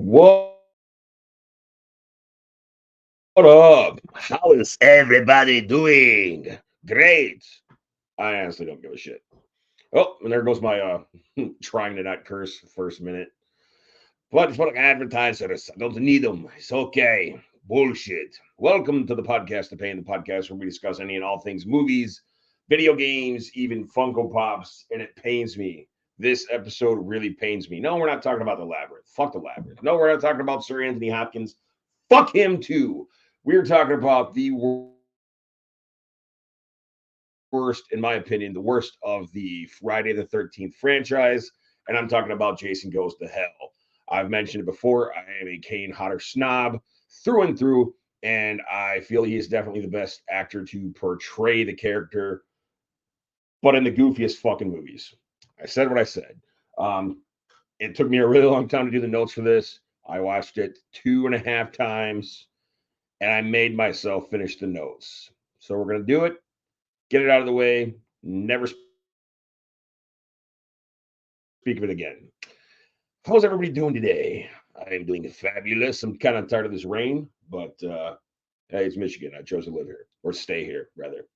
What up? How is everybody doing? Great. I honestly don't give a shit. Oh, and there goes my trying to not curse first minute. But fucking advertisers, I don't need them. It's okay. Bullshit. Welcome to the podcast, The Pain, the podcast where we discuss any and all things movies, video games, even Funko Pops, and it pains me. This episode really pains me. No, we're not talking about the Labyrinth. Fuck the Labyrinth. No, we're not talking about Sir Anthony Hopkins. Fuck him too. We're talking about the worst, in my opinion, the worst of the Friday the 13th franchise. And I'm talking about Jason Goes to Hell. I've mentioned it before. I am a Kane Hodder snob through and through. And I feel he is definitely the best actor to portray the character, but in the goofiest fucking movies. I said what I said. It took me a really long time to do the notes for this. I watched it 2.5 times and I made myself finish the notes. So we're going to do it, get it out of the way, never speak of it again. How's everybody doing today? I am doing fabulous. I'm kind of tired of this rain, but hey, it's Michigan. I chose to live here, or stay here, rather.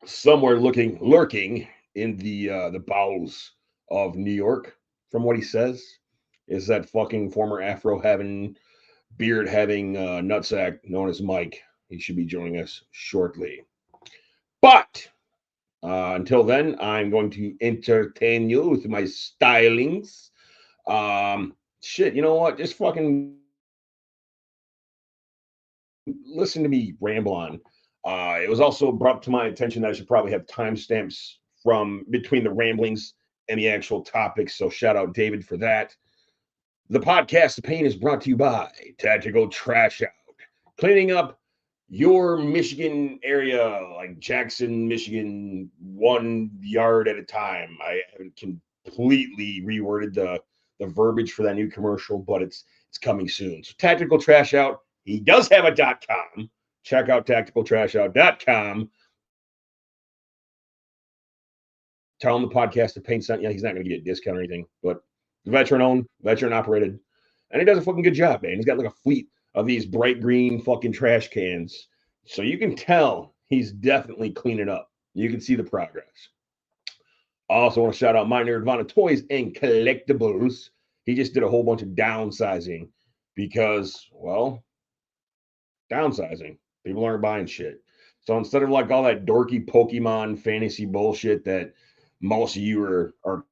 Somewhere lurking in the bowels of New York, from what he says, is that fucking former Afro having, beard having nutsack known as Mike. He should be joining us shortly. But until then, I'm going to entertain you with my stylings. Shit, you know what? Just fucking listen to me ramble on. It was also brought to my attention that I should probably have timestamps from between the ramblings and the actual topics. So shout out David for that. The podcast, The Pain, is brought to you by Tactical Trash Out. Cleaning up your Michigan area, like Jackson, Michigan, 1 yard at a time. I haven't completely reworded the verbiage for that new commercial, but it's coming soon. So Tactical Trash Out, he does have a .com. Check out tacticaltrashout.com. Tell him the podcast, The Pain sent you. He's not going to get a discount or anything, but veteran owned, veteran operated, and he does a fucking good job, man. He's got like a fleet of these bright green fucking trash cans. So you can tell he's definitely cleaning up. You can see the progress. I also want to shout out my Nerdvana Toys and Collectibles. He just did a whole bunch of downsizing because, well, downsizing. People aren't buying shit. So instead of like all that dorky Pokemon fantasy bullshit that most of you are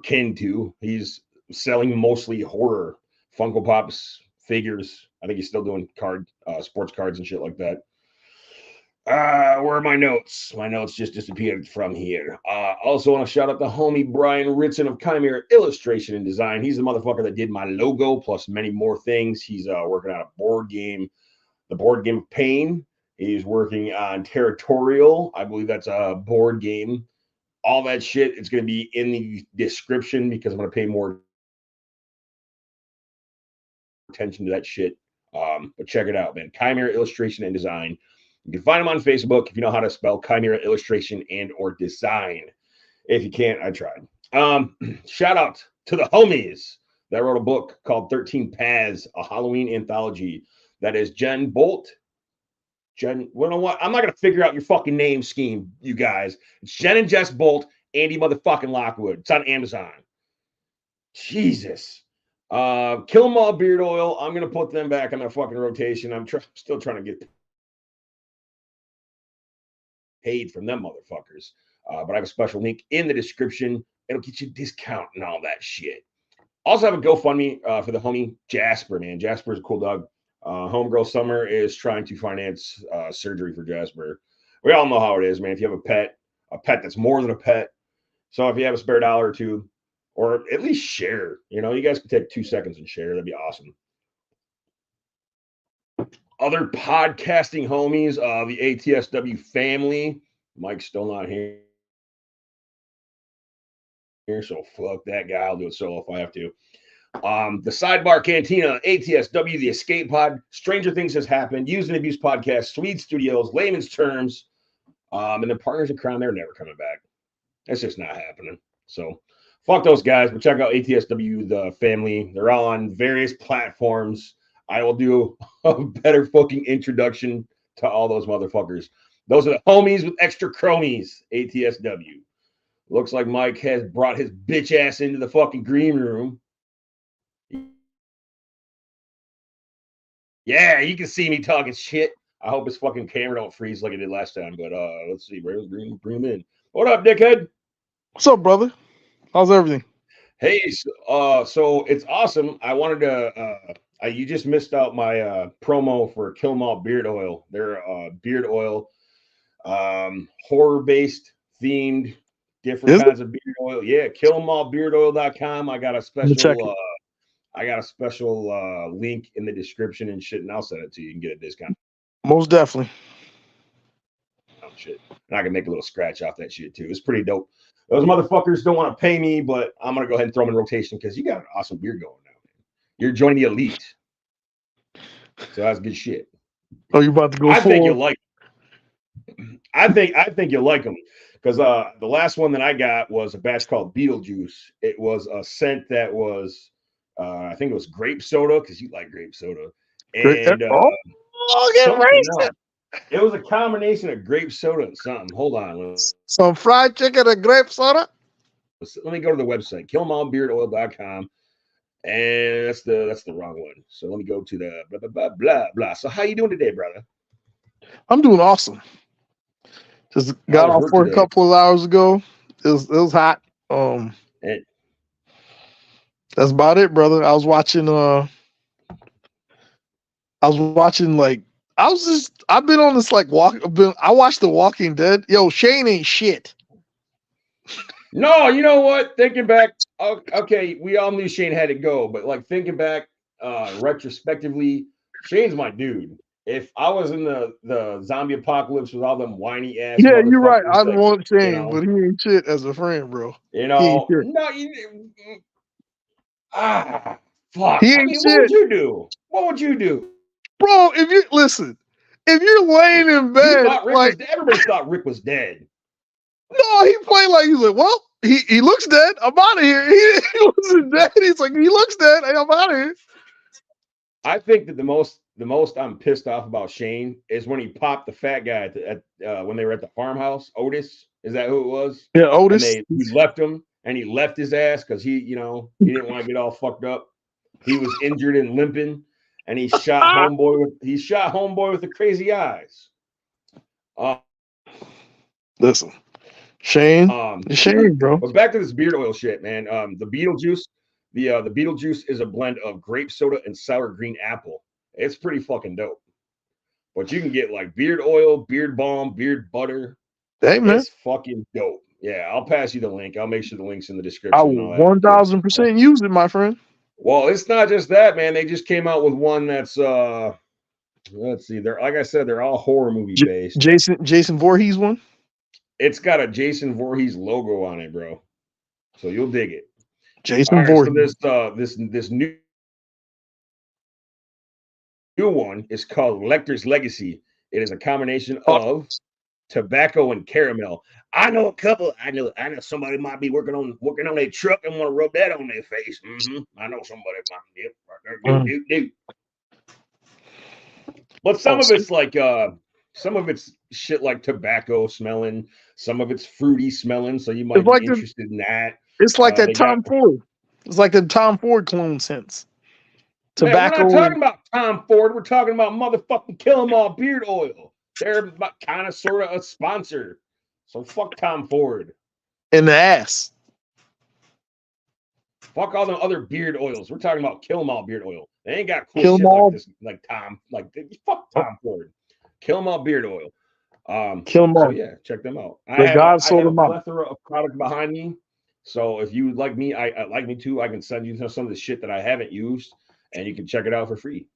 kin to, he's selling mostly horror Funko Pops, figures. I think he's still doing sports cards and shit like that. Where are my notes? My notes just disappeared from here. Also want to shout out the homie Brian Ritson of Chimera Illustration and Design. He's the motherfucker that did my logo plus many more things. He's working on a board game, the board game of Pain. He's working on Territorial. I believe that's a board game. All that shit, it's going to be in the description because I'm going to pay more attention to that shit. But check it out, man. Chimera Illustration and Design. You can find them on Facebook if you know how to spell Chimera Illustration and or Design. If you can't, I tried. Shout out to the homies that wrote a book called 13 Paths, a Halloween anthology. That is Jen Bolt. Jen, you know what? I'm not going to figure out your fucking name scheme, you guys. It's Jen and Jess Bolt, Andy motherfucking Lockwood. It's on Amazon. Jesus. Kill 'em all beard oil. I'm going to put them back on their fucking rotation. I'm still trying to get paid from them motherfuckers. But I have a special link in the description. It'll get you a discount and all that shit. Also have a GoFundMe for the homie Jasper, man. Jasper's a cool dog. Homegirl Summer is trying to finance surgery for Jasper. We all know how it is, man. If you have a pet that's more than a pet. So if you have a spare $1 or $2, or at least share, you know, you guys can take 2 seconds and share. That'd be awesome. Other podcasting homies, the ATSW family. Mike's still not here, so fuck that guy. I'll do it solo if I have to. The Sidebar, Cantina, ATSW, the Escape Pod, Stranger Things Has Happened, Use and Abuse Podcast, Swede Studios, Layman's Terms, and the Partners in Crime, they're never coming back. That's just not happening. So fuck those guys. But check out ATSW, the family. They're all on various platforms. I will do a better fucking introduction to all those motherfuckers. Those are the homies with extra chromies. ATSW. Looks like Mike has brought his bitch ass into the fucking green room. Yeah, you can see me talking shit. I hope his fucking camera don't freeze like it did last time. But let's see, bro. Bring him in. What up, dickhead? What's up, brother? How's everything? Hey, so it's awesome. I wanted to. You just missed out my promo for Kill 'Em All Beard Oil. They're beard oil, horror-based, themed, different kinds of beard oil. Yeah, killemallbeardoil.com. I got a special. I got a special link in the description and shit, and I'll send it to you. You can get a discount. Most definitely. Oh shit! And I can make a little scratch off that shit too. It's pretty dope. Those motherfuckers don't want to pay me, but I'm gonna go ahead and throw them in rotation because you got an awesome beard going now. You're joining the elite, so that's good shit. Oh, you about to go? I think you'll like. I think you'll like them because the last one that I got was a batch called Beetlejuice. It was a scent that was, I think it was grape soda because you like grape soda, and it was a combination of grape soda and something. Hold on, some fried chicken and grape soda. Let me go to the website killemallbeardoil.com, and that's the wrong one. So let me go to the blah blah blah blah blah. So how you doing today, brother? I'm doing awesome. Just got off work a couple of hours ago. It was hot. That's about it, brother. I was watching like I've been on this like I watched The Walking Dead. Yo, Shane ain't shit. No, you know what? Thinking back, okay, we all knew Shane had to go, but like thinking back retrospectively, Shane's my dude. If I was in the zombie apocalypse with all them whiny ass, yeah, you're right. I want Shane, but he ain't shit as a friend, bro. You know, fuck. He ain't shit. What would you do? What would you do, bro? If you're laying in bed, everybody thought Rick was dead. No, he played like he's like, well, he looks dead. I'm out of here. He wasn't dead. He's like, he looks dead. I'm out of here. I think that the most I'm pissed off about Shane is when he popped the fat guy when they were at the farmhouse. Otis, is that who it was? Yeah, Otis. He left him, and he left his ass because he didn't want to get all fucked up. He was injured and limping, and he shot homeboy with the crazy eyes. Listen, Shane, bro. But back to this beard oil shit, man. The Beetlejuice, the Beetlejuice is a blend of grape soda and sour green apple. It's pretty fucking dope. But you can get like beard oil, beard balm, beard butter. Hey, man. It's fucking dope. Yeah, I'll pass you the link. I'll make sure the link's in the description. I will 1000% use it, my friend. Well, it's not just that, man. They just came out with one that's let's see. They're like I said, they're all horror movie based. Jason Voorhees one? It's got a Jason Voorhees logo on it, bro. So you'll dig it. Jason Voorhees. So this new one is called Lecter's Legacy. It is a combination of tobacco and caramel. I know a couple. I know somebody might be working on their truck and want to rub that on their face. I know somebody might. But some of it's like some of it's shit like tobacco smelling. Some of it's fruity smelling. So you might be interested in that. It's like that Tom Ford. It's like the Tom Ford clone scents. Tobacco. Man, we're not talking about Tom Ford. We're talking about motherfucking Kill 'Em All beard oil. They're kind of sort of a sponsor. So fuck Tom Ford. In the ass. Fuck all the other beard oils. We're talking about Kill 'Em All beard oil. They ain't got cool shit like this, like Tom. Fuck Tom Ford. Kill 'Em All beard oil. Kill 'Em All. So yeah, check them out. I have a plethora of product behind me. So if you would like me, I like me too. I can send you some of the shit that I haven't used, and you can check it out for free.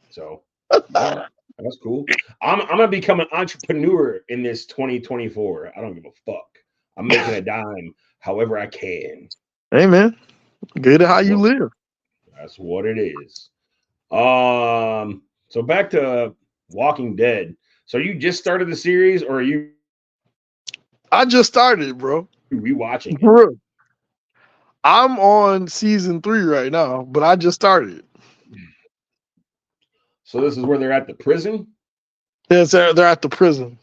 So yeah, that's cool. I'm gonna become an entrepreneur in this 2024. I don't give a fuck. I'm making a dime however I can. Hey man, good at how you live. That's what it is. So back to Walking Dead. So you just started the series, or are you? I just started, bro. Rewatching it? I'm on season 3 right now, but I just started. So this is where they're at the prison? Yes, they're at the prison.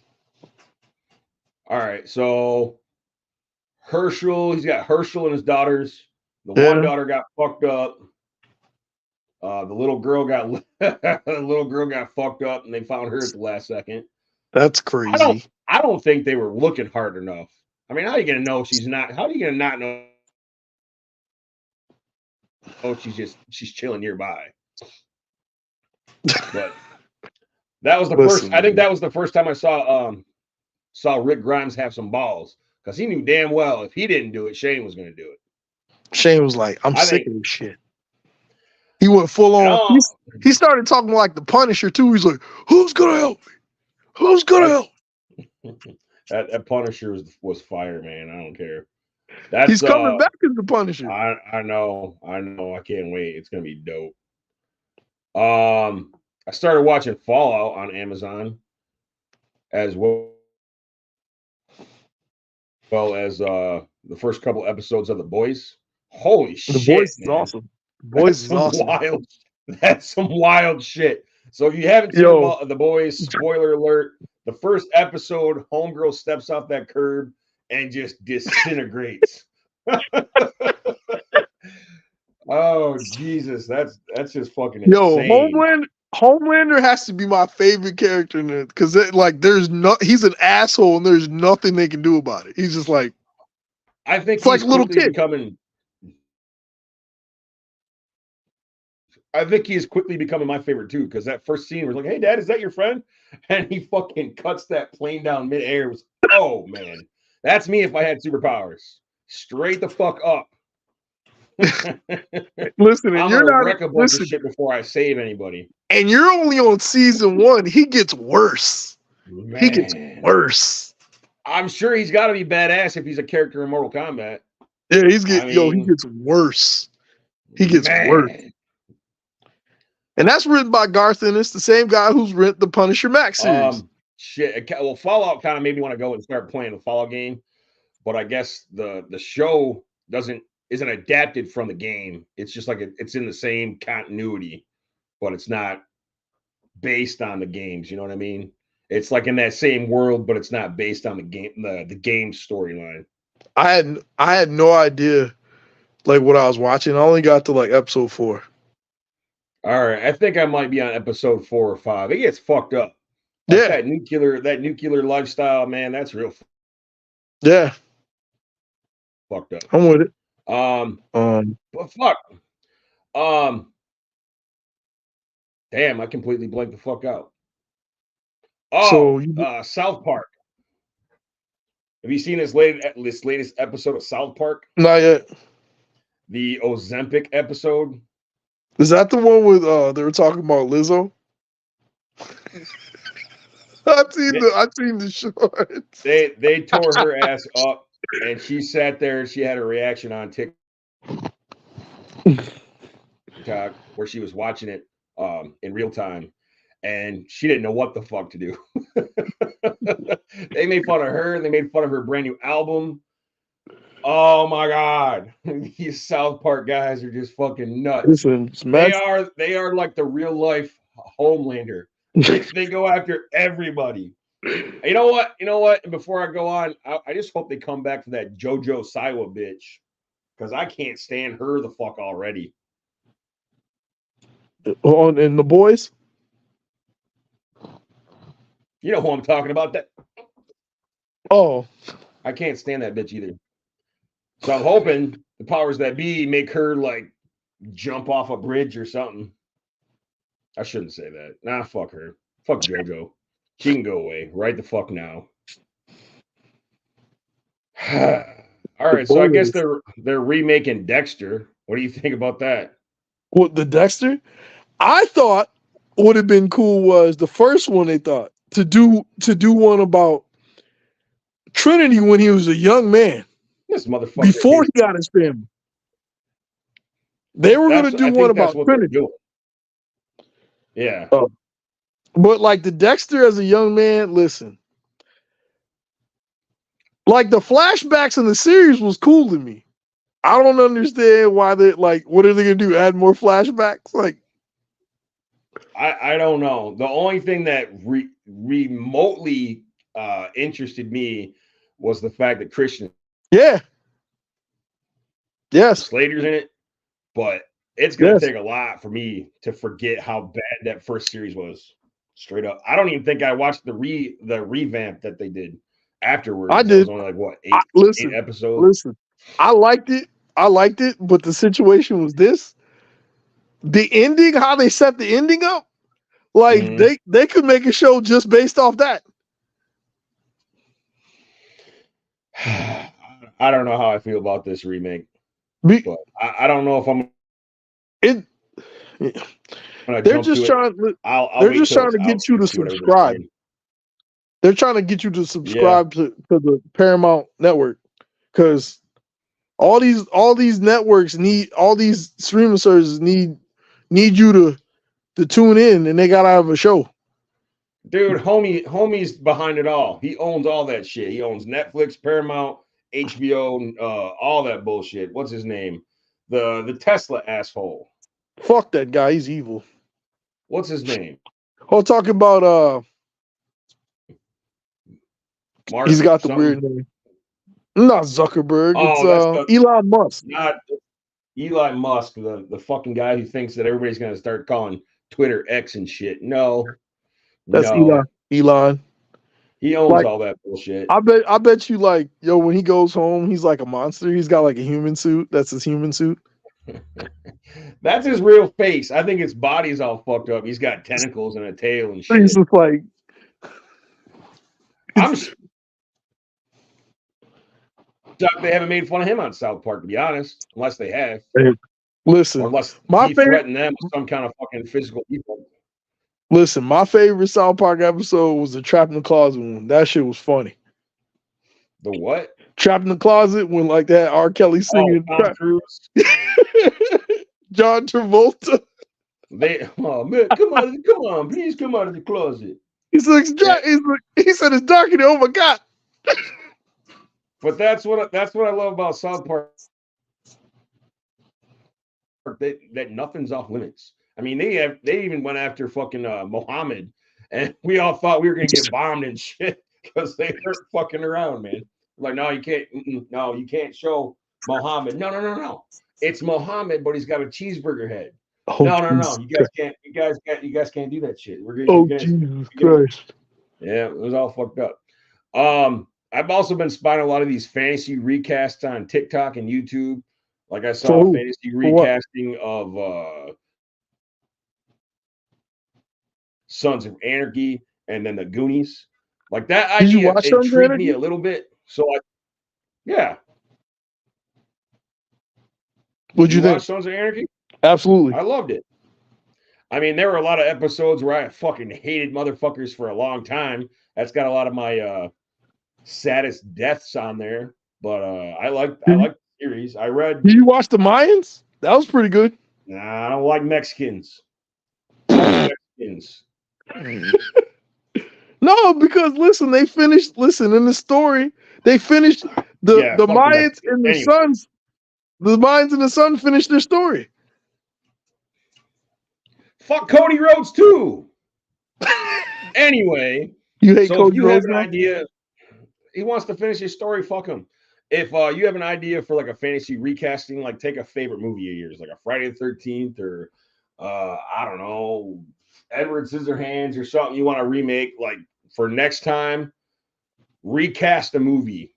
All right, so Herschel, he's got Herschel and his daughters. The Yeah. one daughter got fucked up. The little girl got fucked up, and they found her at the last second. That's crazy. I don't think they were looking hard enough. I mean, how are you gonna know she's not? How are you gonna not know? Oh, she's chilling nearby. But that was the first. I think that was the first time I saw Rick Grimes have some balls, because he knew damn well if he didn't do it, Shane was going to do it. Shane was like, "I'm sick of this shit." He went full on. He started talking like the Punisher too. He's like, "Who's gonna help me? Who's gonna help?" That Punisher was fire, man. I don't care. He's coming back as the Punisher. I know. I can't wait. It's gonna be dope. I started watching Fallout on Amazon as well as the first couple episodes of The Boys. Holy shit! The Boys is awesome. The Boys is awesome. Wild. That's some wild shit. So if you haven't seen The Boys, spoiler alert: the first episode, homegirl steps off that curb and just disintegrates. Oh Jesus, that's just fucking insane. Homelander has to be my favorite character in it, because he's an asshole and there's nothing they can do about it. He's just like, I think he's like a little kid. I think he is quickly becoming my favorite too, because that first scene was like, "Hey, Dad, is that your friend?" And he fucking cuts that plane down midair. Oh man, that's me if I had superpowers. Straight the fuck up. Listen, and you're not wreck a bunch of shit before I save anybody. And you're only on season 1. He gets worse. Man. He gets worse. I'm sure he's got to be badass if he's a character in Mortal Kombat. Yeah, he gets worse. He gets worse. And that's written by Garth Ennis, the same guy who's written the Punisher Max series. Shit. Well, Fallout kind of made me want to go and start playing the Fallout game, but I guess the show isn't adapted from the game. It's just like it's in the same continuity, but it's not based on the games. You know what I mean? It's like in that same world, but it's not based on the game storyline. I had no idea like what I was watching. I only got to like episode 4. All right, I think I might be on episode 4 or 5. It gets fucked up. Like that nuclear lifestyle, man. That's real. Yeah, fucked up. I'm with it. But fuck. Damn, I completely blanked the fuck out. Oh, so South Park. Have you seen this latest episode of South Park? Not yet. The Ozempic episode. Is that the one with they were talking about Lizzo? I've seen the shorts. They tore her ass up, and she sat there and she had a reaction on TikTok where she was watching it in real time, and she didn't know what the fuck to do. They made fun of her. They made fun of her brand new album. Oh my God, these South Park guys are just fucking nuts. Listen, they are like the real life Homelander. They go after everybody. You know what? And before I go on, I just hope they come back to that JoJo Siwa bitch, because I can't stand her the fuck already. In The Boys? You know who I'm talking about? That. Oh. I can't stand that bitch either. So I'm hoping the powers that be make her like jump off a bridge or something. I shouldn't say that. Nah, fuck her. Fuck JoJo. She can go away right the fuck now. All right, so I guess they're remaking Dexter. What do you think about that? What, the Dexter? I thought what would have been cool was the first one. They thought to do one about Trinity when he was a young man. This motherfucker before he got his family. They were going to do one about Trinity. Yeah. But like the Dexter as a young man, listen. Like the flashbacks in the series was cool to me. I don't understand why they like. What are they gonna do? Add more flashbacks? Like, I don't know. The only thing that remotely interested me was the fact that Christian yeah, yes, Slater's in it, but it's gonna take a lot for me to forget how bad that first series was. Straight up, I don't even think I watched the revamp that they did afterwards. I That did. was only like what eight episodes. Listen, I liked it. But the situation was this: the ending, how they set the ending up. Like they could make a show just based off that. I don't know how I feel about this remake, but I don't know if I'm. They're just trying. They're just trying to get you to subscribe. They're trying to get you to subscribe to the Paramount Network, because all these networks need, all these streaming services need you to tune in, and they gotta have a show. Dude, homie's behind it all. He owns all that shit. He owns Netflix, Paramount, HBO, all that bullshit. What's his name? The Tesla asshole. Fuck that guy. He's evil. What's his name? Oh, talking about Mark, he's got the weird name. Not Zuckerberg. Oh, it's Elon Musk. Not Elon Musk, the fucking guy who thinks that everybody's gonna start calling Twitter X and shit. No. That's Elon. He owns all that bullshit. I bet you, like, yo, when he goes home, he's like a monster. He's got like a human suit. That's his human suit. That's his real face. I think his body's all fucked up. He's got tentacles and a tail and shit. He's just like, I'm shocked they haven't made fun of him on South Park, to be honest, unless they have. Listen, or unless he threatened them with some kind of fucking physical evil. Listen, my favorite South Park episode was the Trap in the Closet one. That shit was funny. The what? Trap in the Closet, when like that R. Kelly singing. Tom Cruise. John Travolta. Man, come on, please come out of the closet. He said it's dark in there. Oh my God. But that's what I love about South Park. That nothing's off limits. I mean, they even went after fucking Mohammed, and we all thought we were gonna get bombed and shit because they were fucking around, man. Like, no, you can't. No, you can't show Mohammed. No. It's Mohammed, but he's got a cheeseburger head. Oh, no. You guys can't do that shit. Jesus Christ. Yeah, it was all fucked up. I've also been spotting a lot of these fantasy recasts on TikTok and YouTube. Like I saw a fantasy recasting of Sons of Anarchy and then the Goonies. Like that idea intrigued me a little bit. So yeah. What'd you think? Sons of Anarchy? Absolutely. I loved it. I mean, there were a lot of episodes where I fucking hated motherfuckers for a long time. That's got a lot of my saddest deaths on there. But I like the series. Did you watch the Mayans? That was pretty good. Nah, I don't like Mexicans. No, because listen, in the story, they finished the Mayans and the Sons. The Mayans and the Sun finished their story. Fuck Cody Rhodes too. Anyway, you hate Cody Rhodes? Have an idea, he wants to finish his story. Fuck him. If you have an idea for like a fantasy recasting, like take a favorite movie of yours, like a Friday the 13th or I don't know, Edward Scissorhands or something you want to remake, like for next time, recast a movie.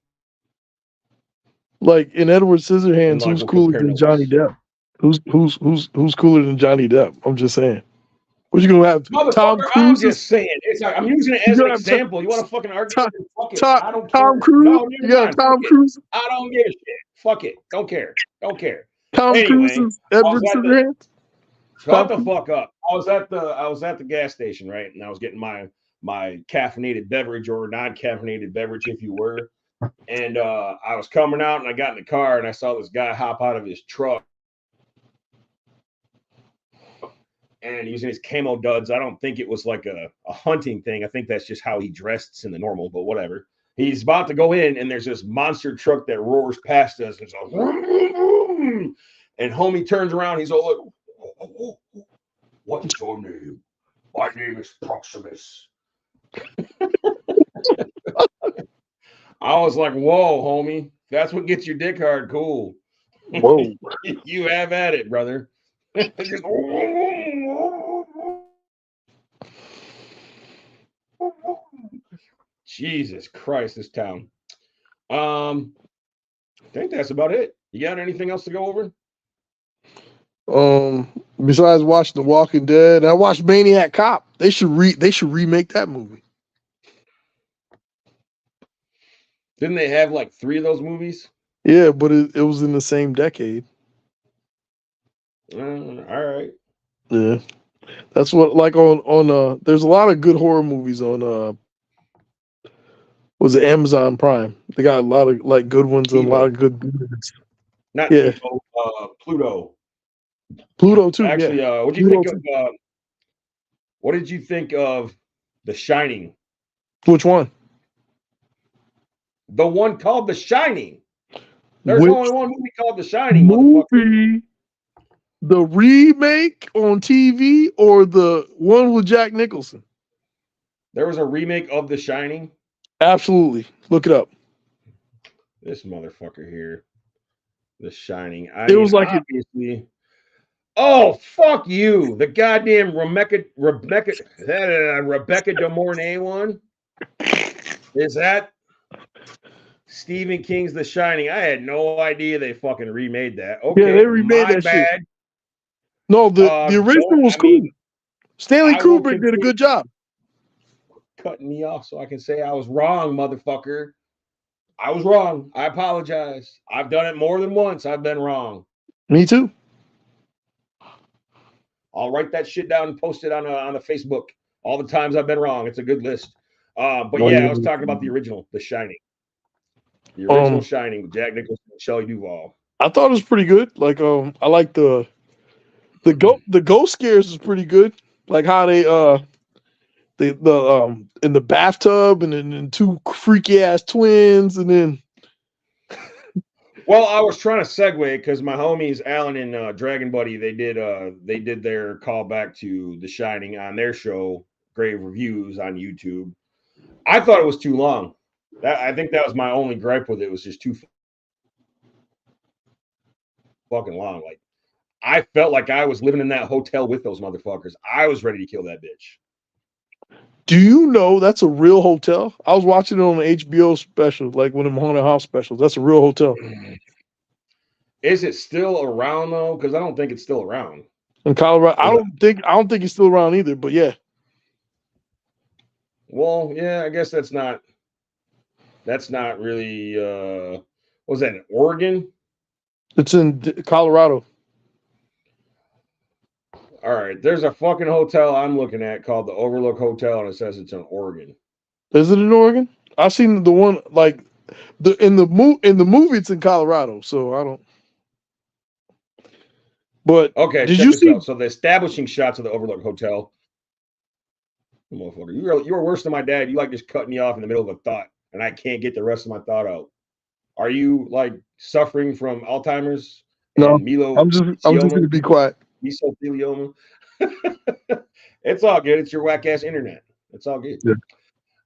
Like in Edward Scissorhands, who's cooler than Johnny Depp? Who's cooler than Johnny Depp? I'm just saying. What you gonna have? Tom Cruise? I'm just saying. It's like, I'm using it as an example. You want to fucking argue? Fuck it. I don't care. Tom Cruise? No, you got Tom Cruise? I don't give a shit. Fuck it. Don't care. Tom Cruise is Edward Scissorhands? Shut the fuck up. I was at the gas station, right? And I was getting my caffeinated beverage or non-caffeinated beverage, if you were. And I was coming out and I got in the car and I saw this guy hop out of his truck. And using his camo duds. I don't think it was like a hunting thing. I think that's just how he dressed in the normal, but whatever. He's about to go in, and there's this monster truck that roars past us. It's like, And homie turns around. He's all like, "What's your name?" "My name is Proximus." I was like, "Whoa, homie, that's what gets your dick hard." Cool. Whoa. You have at it, brother. Just, Jesus Christ, this town. I think that's about it. You got anything else to go over? Besides watching The Walking Dead, I watched Maniac Cop. They should remake that movie. Didn't they have like 3 of those movies? Yeah, but it was in the same decade. All right. Yeah, that's what like on there's a lot of good horror movies on was it Amazon Prime? They got a lot of like good ones and a lot of good movies. Not Evo, Pluto. Pluto too. Actually, yeah. What did you think of The Shining? Which one? The one called The Shining. There's only one movie called The Shining. Movie? The remake on TV or the one with Jack Nicholson? There was a remake of The Shining? Absolutely. Look it up. This motherfucker here. The Shining. It was like obviously. Oh, fuck you. The goddamn Rebecca De Mornay one? Is that Stephen King's The Shining? I had no idea they fucking remade that. Okay, yeah, they remade that bad. Shit. No, the original was cool. Stanley Kubrick did a good job. Cutting me off so I can say I was wrong, motherfucker. I was wrong. I apologize. I've done it more than once. I've been wrong. Me too. I'll write that shit down and post it on a Facebook. All the times I've been wrong. It's a good list. But yeah, I was talking about the original, The Shining. The original Shining with Jack Nicholson and Shelley Duvall. I thought it was pretty good. Like I like the ghost scares is pretty good. Like how they in the bathtub and then 2 freaky ass twins and then. Well, I was trying to segue because my homies Alan and Dragon Buddy they did their callback to The Shining on their show Grave Reviews on YouTube. I thought it was too long. I think that was my only gripe with it. It was just too fucking long. Like I felt like I was living in that hotel with those motherfuckers. I was ready to kill that bitch. Do you know that's a real hotel? I was watching it on an HBO special, like one of them haunted house specials. That's a real hotel. Is it still around though? Because I don't think it's still around in Colorado. I don't think it's still around either. But yeah. Well, yeah, I guess that's not really. What was that in Oregon? It's in Colorado. All right, there's a fucking hotel I'm looking at called the Overlook Hotel, and it says it's in Oregon. Is it in Oregon? I've seen the one like in the movie. It's in Colorado, so I don't. But okay, did you see? So the establishing shots of the Overlook Hotel. Motherfucker, you are worse than my dad. You like just cutting me off in the middle of a thought, and I can't get the rest of my thought out. Are you like suffering from Alzheimer's? No, I'm just going to be quiet. Mesothelioma. It's all good. It's your whack ass internet. It's all good. Yeah.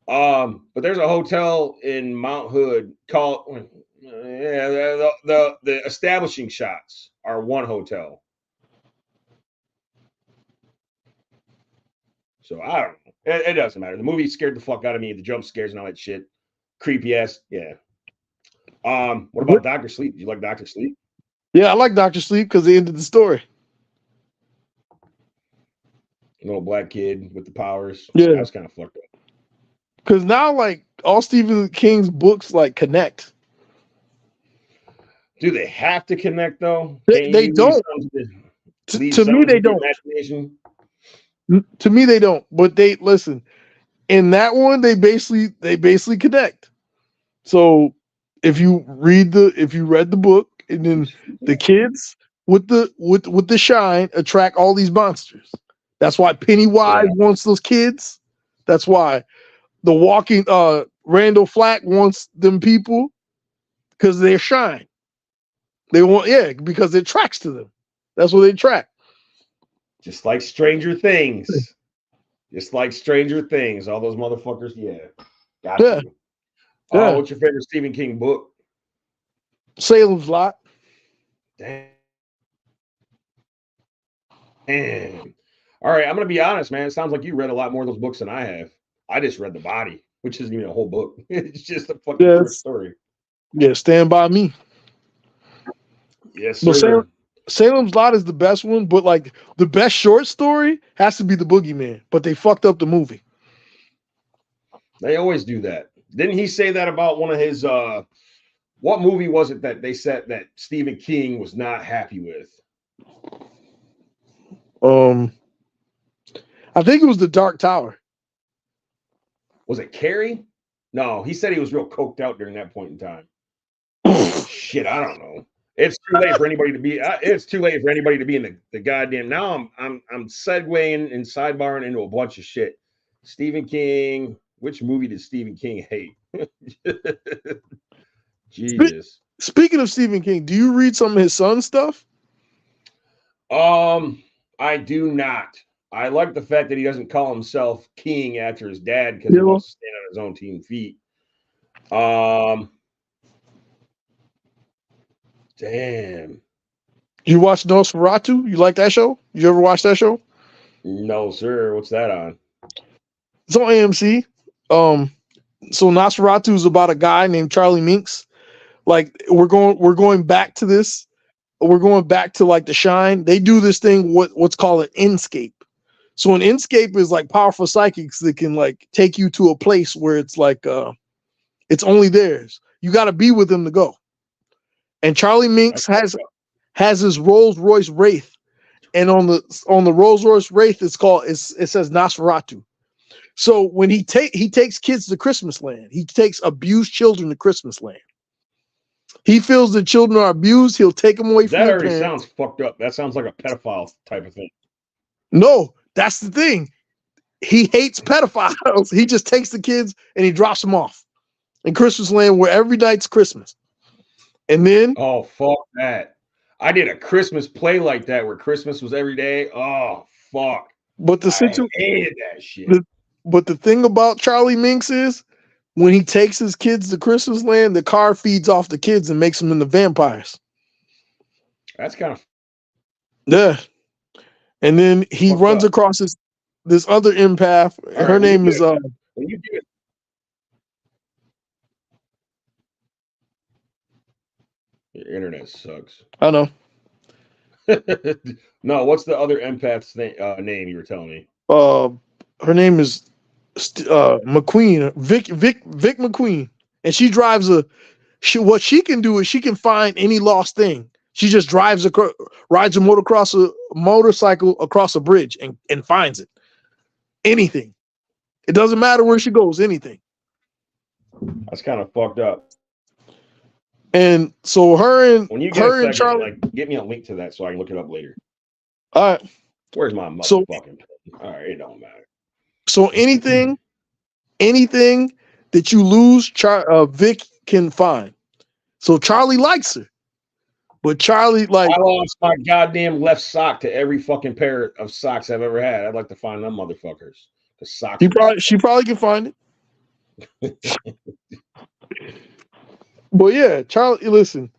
But there's a hotel in Mount Hood called the establishing shots are one hotel. So I don't know. It doesn't matter. The movie scared the fuck out of me. The jump scares and all that shit. Creepy ass. Yeah. What about Dr. Sleep? Do you like Dr. Sleep? Yeah, I like Dr. Sleep because they ended the story. Little black kid with the powers. Yeah. That was kind of fucked up. Because now, like, all Stephen King's books, like, connect. Do they have to connect, though? They don't. To me, they don't. To me, they don't. But they, listen, in that one, they basically connect. So, if you read the book, and then the kids with the shine attract all these monsters. That's why Pennywise wants those kids. That's why the walking Randall Flack wants them people because they're shine. They want, yeah, because it tracks to them. That's what they track. Just like Stranger Things. Just like Stranger Things. All those motherfuckers, yeah. Got you. Yeah. What's your favorite Stephen King book? Salem's Lot. Damn. All right, I'm gonna be honest, man. It sounds like you read a lot more of those books than I have. I just read The Body, which isn't even a whole book. It's just a fucking short story. Yeah, Stand By Me. Yes, sir. Salem's Lot is the best one, but like the best short story has to be The Boogeyman. But they fucked up the movie. They always do that. Didn't he say that about one of his? What movie was it that they said that Stephen King was not happy with? I think it was The Dark Tower. Was it Carrie? No, he said he was real coked out during that point in time. Shit, I don't know. It's too late for anybody to be. It's too late for anybody to be in the goddamn. Now I'm segueing and sidebarring into a bunch of shit. Stephen King. Which movie did Stephen King hate? Jesus. Speaking of Stephen King, do you read some of his son's stuff? I do not. I like the fact that he doesn't call himself King after his dad because he wants to stand on his own 2 feet. Damn. You watch Nosferatu? You like that show? You ever watch that show? No, sir. What's that on? It's on AMC. So Nosferatu is about a guy named Charlie Minx. Like we're going back to this. We're going back to like The Shine. They do this thing what's called an inscape. So an inscape is like powerful psychics that can like take you to a place where it's like it's only theirs. You got to be with them to go. And Charlie Minx has his Rolls Royce Wraith, and on the Rolls Royce Wraith it says Nosferatu. So when he takes kids to Christmas land, he takes abused children to Christmas land. He feels that children are abused. He'll take them away from their parents. That already sounds fucked up. That sounds like a pedophile type of thing. No, that's the thing. He hates pedophiles. He just takes the kids and he drops them off in Christmas land where every night's Christmas. And then fuck that. I did a Christmas play like that where Christmas was every day. Oh fuck. But I hated that shit. But the thing about Charlie Minx is when he takes his kids to Christmas land, the car feeds off the kids and makes them into vampires. That's kind of And then he runs across this other empath. Her name is Your internet sucks. I know. No, what's the other empath's name you were telling me? Her name is McQueen, Vic McQueen, and she drives what she can do is she can find any lost thing. She just rides a motorcycle across a bridge and finds it. Anything. It doesn't matter where she goes. Anything. That's kind of fucked up. And so when you get a second, Charlie, like, get me a link to that so I can look it up later. All right. Where's my motherfucking pen? All right, it don't matter. So anything that you lose, Vic can find. So Charlie likes her, but Charlie I lost my goddamn left sock to every fucking pair of socks I've ever had. I'd like to find them motherfuckers. The socks. She probably can find it. But yeah, Charlie. Listen,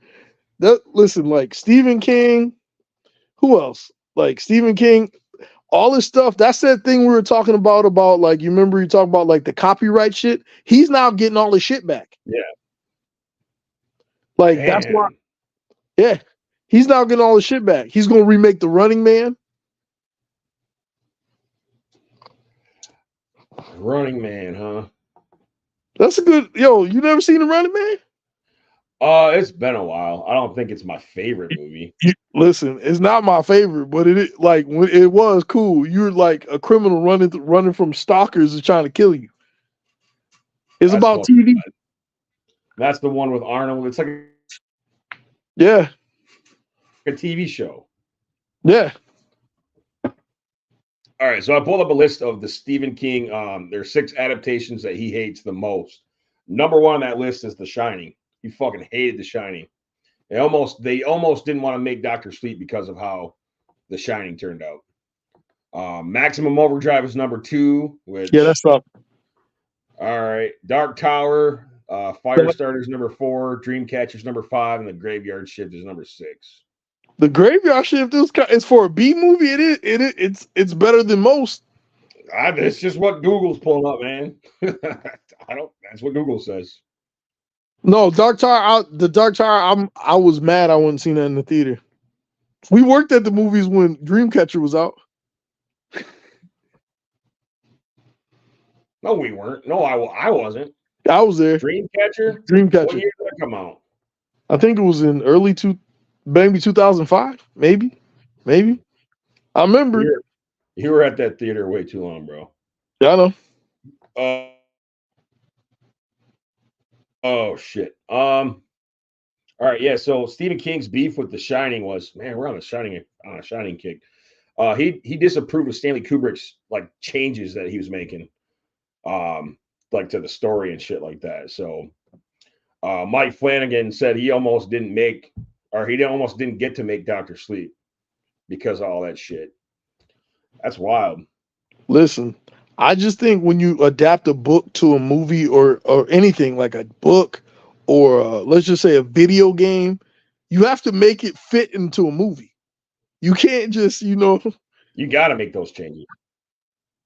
like Stephen King. Who else? Like Stephen King. All this stuff, that's that thing we were talking about like, you remember you talk about like the copyright shit? He's now getting all his shit back. Yeah. Like, that's why. Yeah. He's now getting all his shit back. He's going to remake The Running Man. Running Man, huh? That's a good, you never seen The Running Man? It's been a while. I don't think it's my favorite movie. Listen, it's not my favorite, but it like when it was cool. You're like a criminal running from stalkers and trying to kill you. It's about TV. That's the one with Arnold. It's like a TV show. Yeah. All right, so I pulled up a list of the Stephen King. There's 6 adaptations that he hates the most. Number 1 on that list is The Shining. He fucking hated The Shining. They almost didn't want to make Dr. Sleep because of how The Shining turned out. Maximum Overdrive is number 2. Which, yeah, that's up. All right. Dark Tower, Firestarter is number 4. Dreamcatcher is number 5, and The Graveyard Shift is number 6. The Graveyard Shift is for a B movie. It's better than most. It's just what Google's pulling up, man. That's what Google says. No, Dark Tower. The Dark Tower. I was mad I wasn't seeing that in the theater. We worked at the movies when Dreamcatcher was out. No, we weren't. No, I wasn't. I was there. Dreamcatcher. What year did that come out? I think it was in maybe 2005. Maybe. I remember. You were at that theater way too long, bro. Yeah, I know. Oh shit. All right, yeah. So Stephen King's beef with The Shining was, man, we're on a Shining kick. He disapproved of Stanley Kubrick's like changes that he was making, like to the story and shit like that. So Mike Flanagan said he almost didn't get to make Dr. Sleep because of all that shit. That's wild. Listen, I just think when you adapt a book to a movie or anything like a book or let's just say a video game, you have to make it fit into a movie. You can't just, you got to make those changes.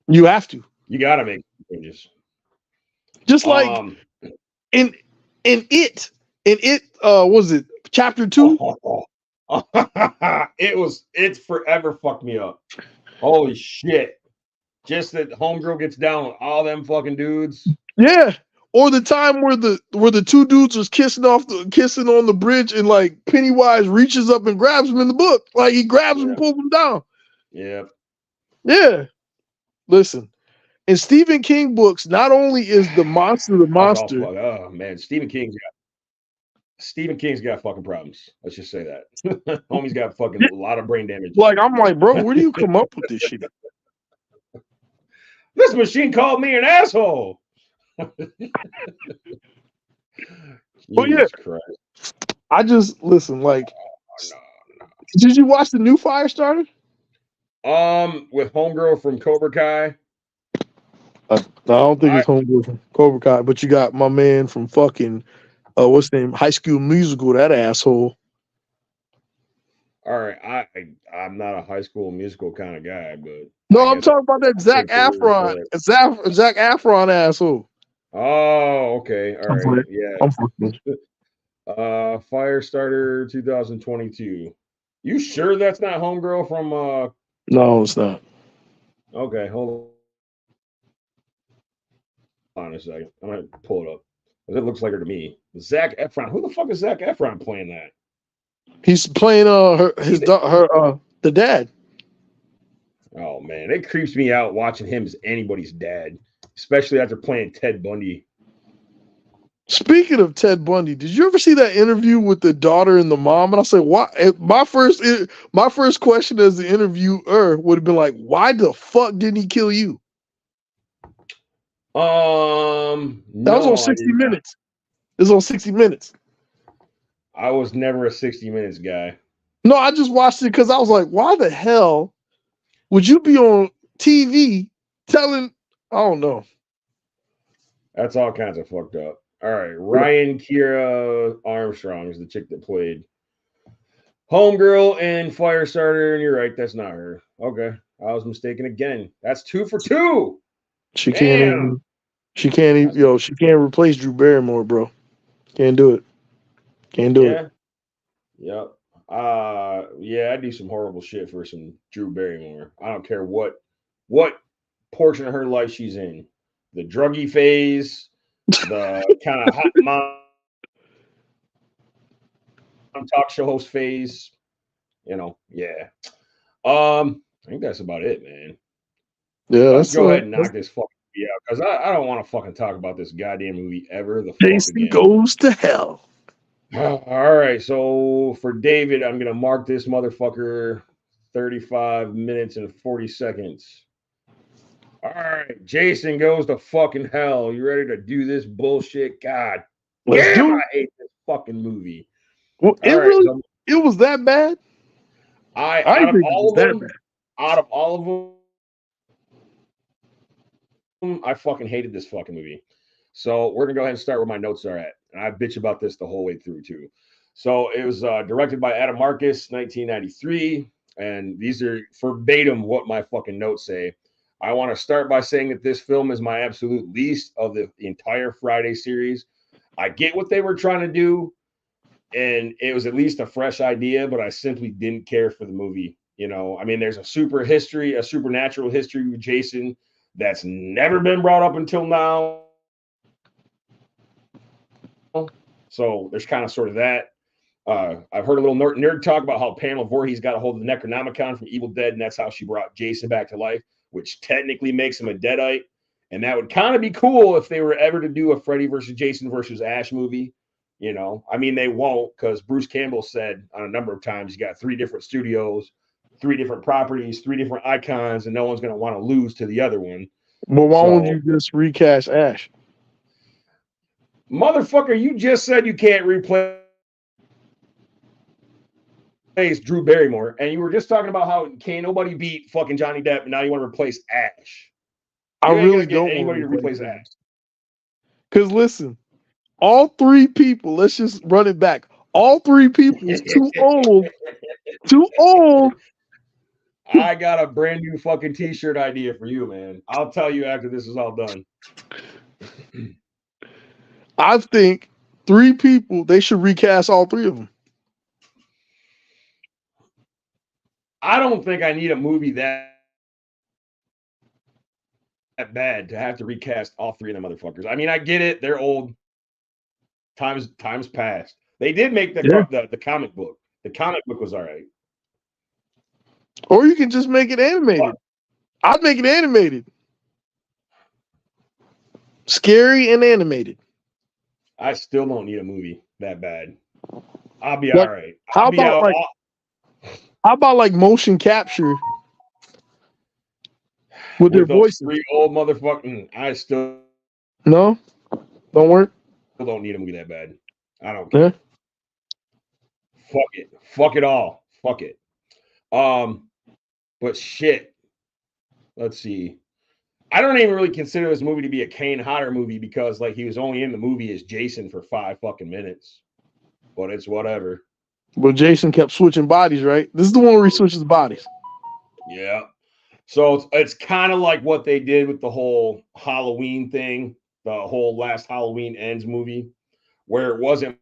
You have to. You got to make changes. Just like in it, was it chapter 2? It's forever fucked me up. Holy shit. Just that homegirl gets down with all them fucking dudes. Yeah. Or the time where the two dudes was kissing on the bridge and like Pennywise reaches up and grabs him in the book. Like he grabs him and pulls him down. Yeah. Yeah. Listen. In Stephen King books, not only is the monster the monster. Oh man, Stephen King's got fucking problems. Let's just say that. Homie's got fucking a lot of brain damage. Like I'm like, bro, where do you come up with this shit? This machine called me an asshole. Jesus Christ. I just listen, like did you watch the new Firestarter? With homegirl from Cobra Kai. I don't think it's homegirl from Cobra Kai, but you got my man from fucking what's his name? High School Musical, that asshole. All right, I'm not a High School Musical kind of guy, but no, I'm talking about that Zac Efron, Zac Efron asshole. Oh, okay, all right, yeah. I'm fucking. Firestarter 2022. You sure that's not homegirl from? No, it's not. Okay, hold on a second. I'm gonna pull it up. It looks like her to me. Zac Efron. Who the fuck is Zac Efron playing that? He's playing the dad. Oh man, it creeps me out watching him as anybody's dad, especially after playing Ted Bundy. Speaking of Ted Bundy, did you ever see that interview with the daughter and the mom? And I said, why? My first question as the interviewer would have been like, why the fuck didn't he kill you? That was on 60 Minutes. It was on 60 Minutes. I was never a 60 Minutes guy. No, I just watched it because I was like, why the hell would you be on TV telling? I don't know. That's all kinds of fucked up. All right, Ryan Kiera Armstrong is the chick that played homegirl in Firestarter, and you're right, that's not her. Okay, I was mistaken again. That's 2 for 2. She can't replace Drew Barrymore, bro. Can't do it. Can't do it. Yep. Yeah, I do some horrible shit for some Drew Barrymore. I don't care what portion of her life she's in. The druggy phase, the kind of hot mom talk show host phase. Yeah. I think that's about it, man. Yeah, let's go ahead and knock this fucking movie out because I don't want to fucking talk about this goddamn movie ever. Jason Goes to Hell. All right, so for David, I'm gonna mark this motherfucker 35 minutes and 40 seconds. All right, Jason Goes to fucking hell. You ready to do this bullshit? God damn, I hate this fucking movie. Well, it was that bad. I out of all of them, I fucking hated this fucking movie. So we're gonna go ahead and start where my notes are at, and I bitch about this the whole way through too. So it was directed by Adam Marcus, 1993, and these are verbatim what my fucking notes say. I want to start by saying that this film is my absolute least of the entire Friday series. I get what they were trying to do, and it was at least a fresh idea, but I simply didn't care for the movie. You know, I mean, there's a supernatural history with Jason that's never been brought up until now. So there's kind of sort of that. I've heard a little nerd talk about how Pamela Voorhees got a hold of the Necronomicon from Evil Dead, and that's how she brought Jason back to life, which technically makes him a Deadite. And that would kind of be cool if they were ever to do a Freddy versus Jason versus Ash movie. You know, I mean, they won't, because Bruce Campbell said on a number of times, you got 3 different studios, 3 different properties, 3 different icons, and no one's going to want to lose to the other one. Well, why won't you just recast Ash? Motherfucker, you just said you can't replace Drew Barrymore, and you were just talking about how can't nobody beat fucking Johnny Depp, and now you want to replace Ash. I really don't want anybody to replace Ash. Because listen, all 3 people, let's just run it back. All 3 people is too old. Too old. I got a brand new fucking t-shirt idea for you, man. I'll tell you after this is all done. I think 3 people, they should recast all 3 of them. I don't think I need a movie that bad to have to recast all 3 of them motherfuckers. I mean, I get it. They're old. Times passed. They did make the comic book. The comic book was all right. Or you can just make it animated. I'd make it animated. Scary and animated. I still don't need a movie that bad. I'll be all right. How about like motion capture with their voices? 3 old motherfucking. I still don't work. Still don't need a movie that bad. I don't care. Fuck it. Fuck it all. Fuck it. But shit. Let's see. I don't even really consider this movie to be a Kane Hodder movie because, like, he was only in the movie as Jason for 5 fucking minutes. But it's whatever. But Jason kept switching bodies, right? This is the one where he switches bodies. Yeah. So it's kind of like what they did with the whole Halloween thing, the whole last Halloween Ends movie, where it wasn't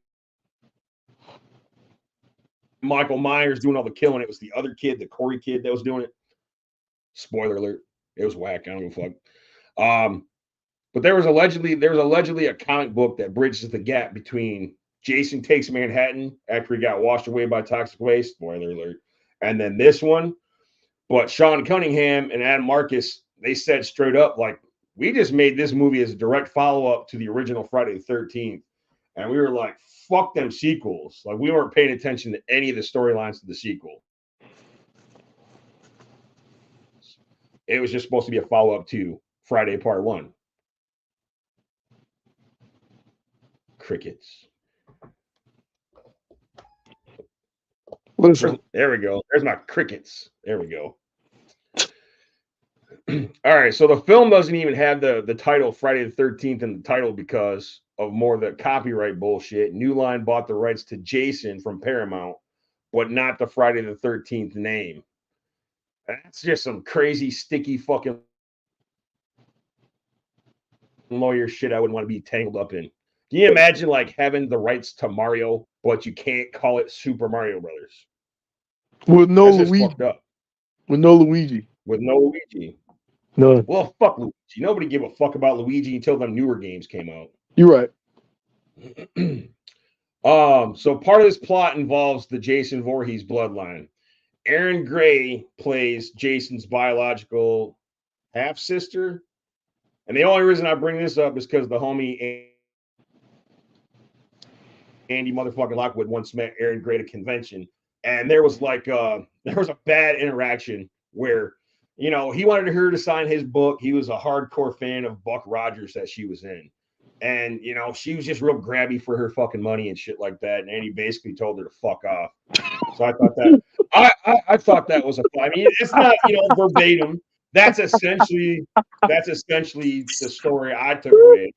Michael Myers doing all the killing. It was the other kid, the Corey kid, that was doing it. Spoiler alert. It was whack. I don't give a fuck. But there was allegedly a comic book that bridges the gap between Jason Takes Manhattan after he got washed away by toxic waste. Spoiler alert. And then this one. But Sean Cunningham and Adam Marcus, they said straight up, like, we just made this movie as a direct follow-up to the original Friday the 13th. And we were like, fuck them sequels. Like, we weren't paying attention to any of the storylines of the sequel. It was just supposed to be a follow-up to Friday Part 1. Crickets. Listen. There we go. There's my crickets. There we go. All right. So the film doesn't even have the title Friday the 13th in the title because of more of the copyright bullshit. New Line bought the rights to Jason from Paramount, but not the Friday the 13th name. That's just some crazy, sticky fucking lawyer shit I wouldn't want to be tangled up in. Can you imagine, like, having the rights to Mario, but you can't call it Super Mario Brothers? With no Luigi. With no Luigi. With no Luigi. None. Well, fuck Luigi. Nobody gave a fuck about Luigi until the newer games came out. You're right. So part of this plot involves the Jason Voorhees bloodline. Erin Gray plays Jason's biological half-sister. And the only reason I bring this up is because the homie Andy motherfucking Lockwood once met Erin Gray at a convention. And there was like there was a bad interaction where, you know, he wanted her to sign his book. He was a hardcore fan of Buck Rogers that she was in. And, you know, she was just real grabby for her fucking money and shit like that. And Andy basically told her to fuck off. So I thought that I thought that was I mean, it's not, you know, verbatim. That's essentially the story I took away.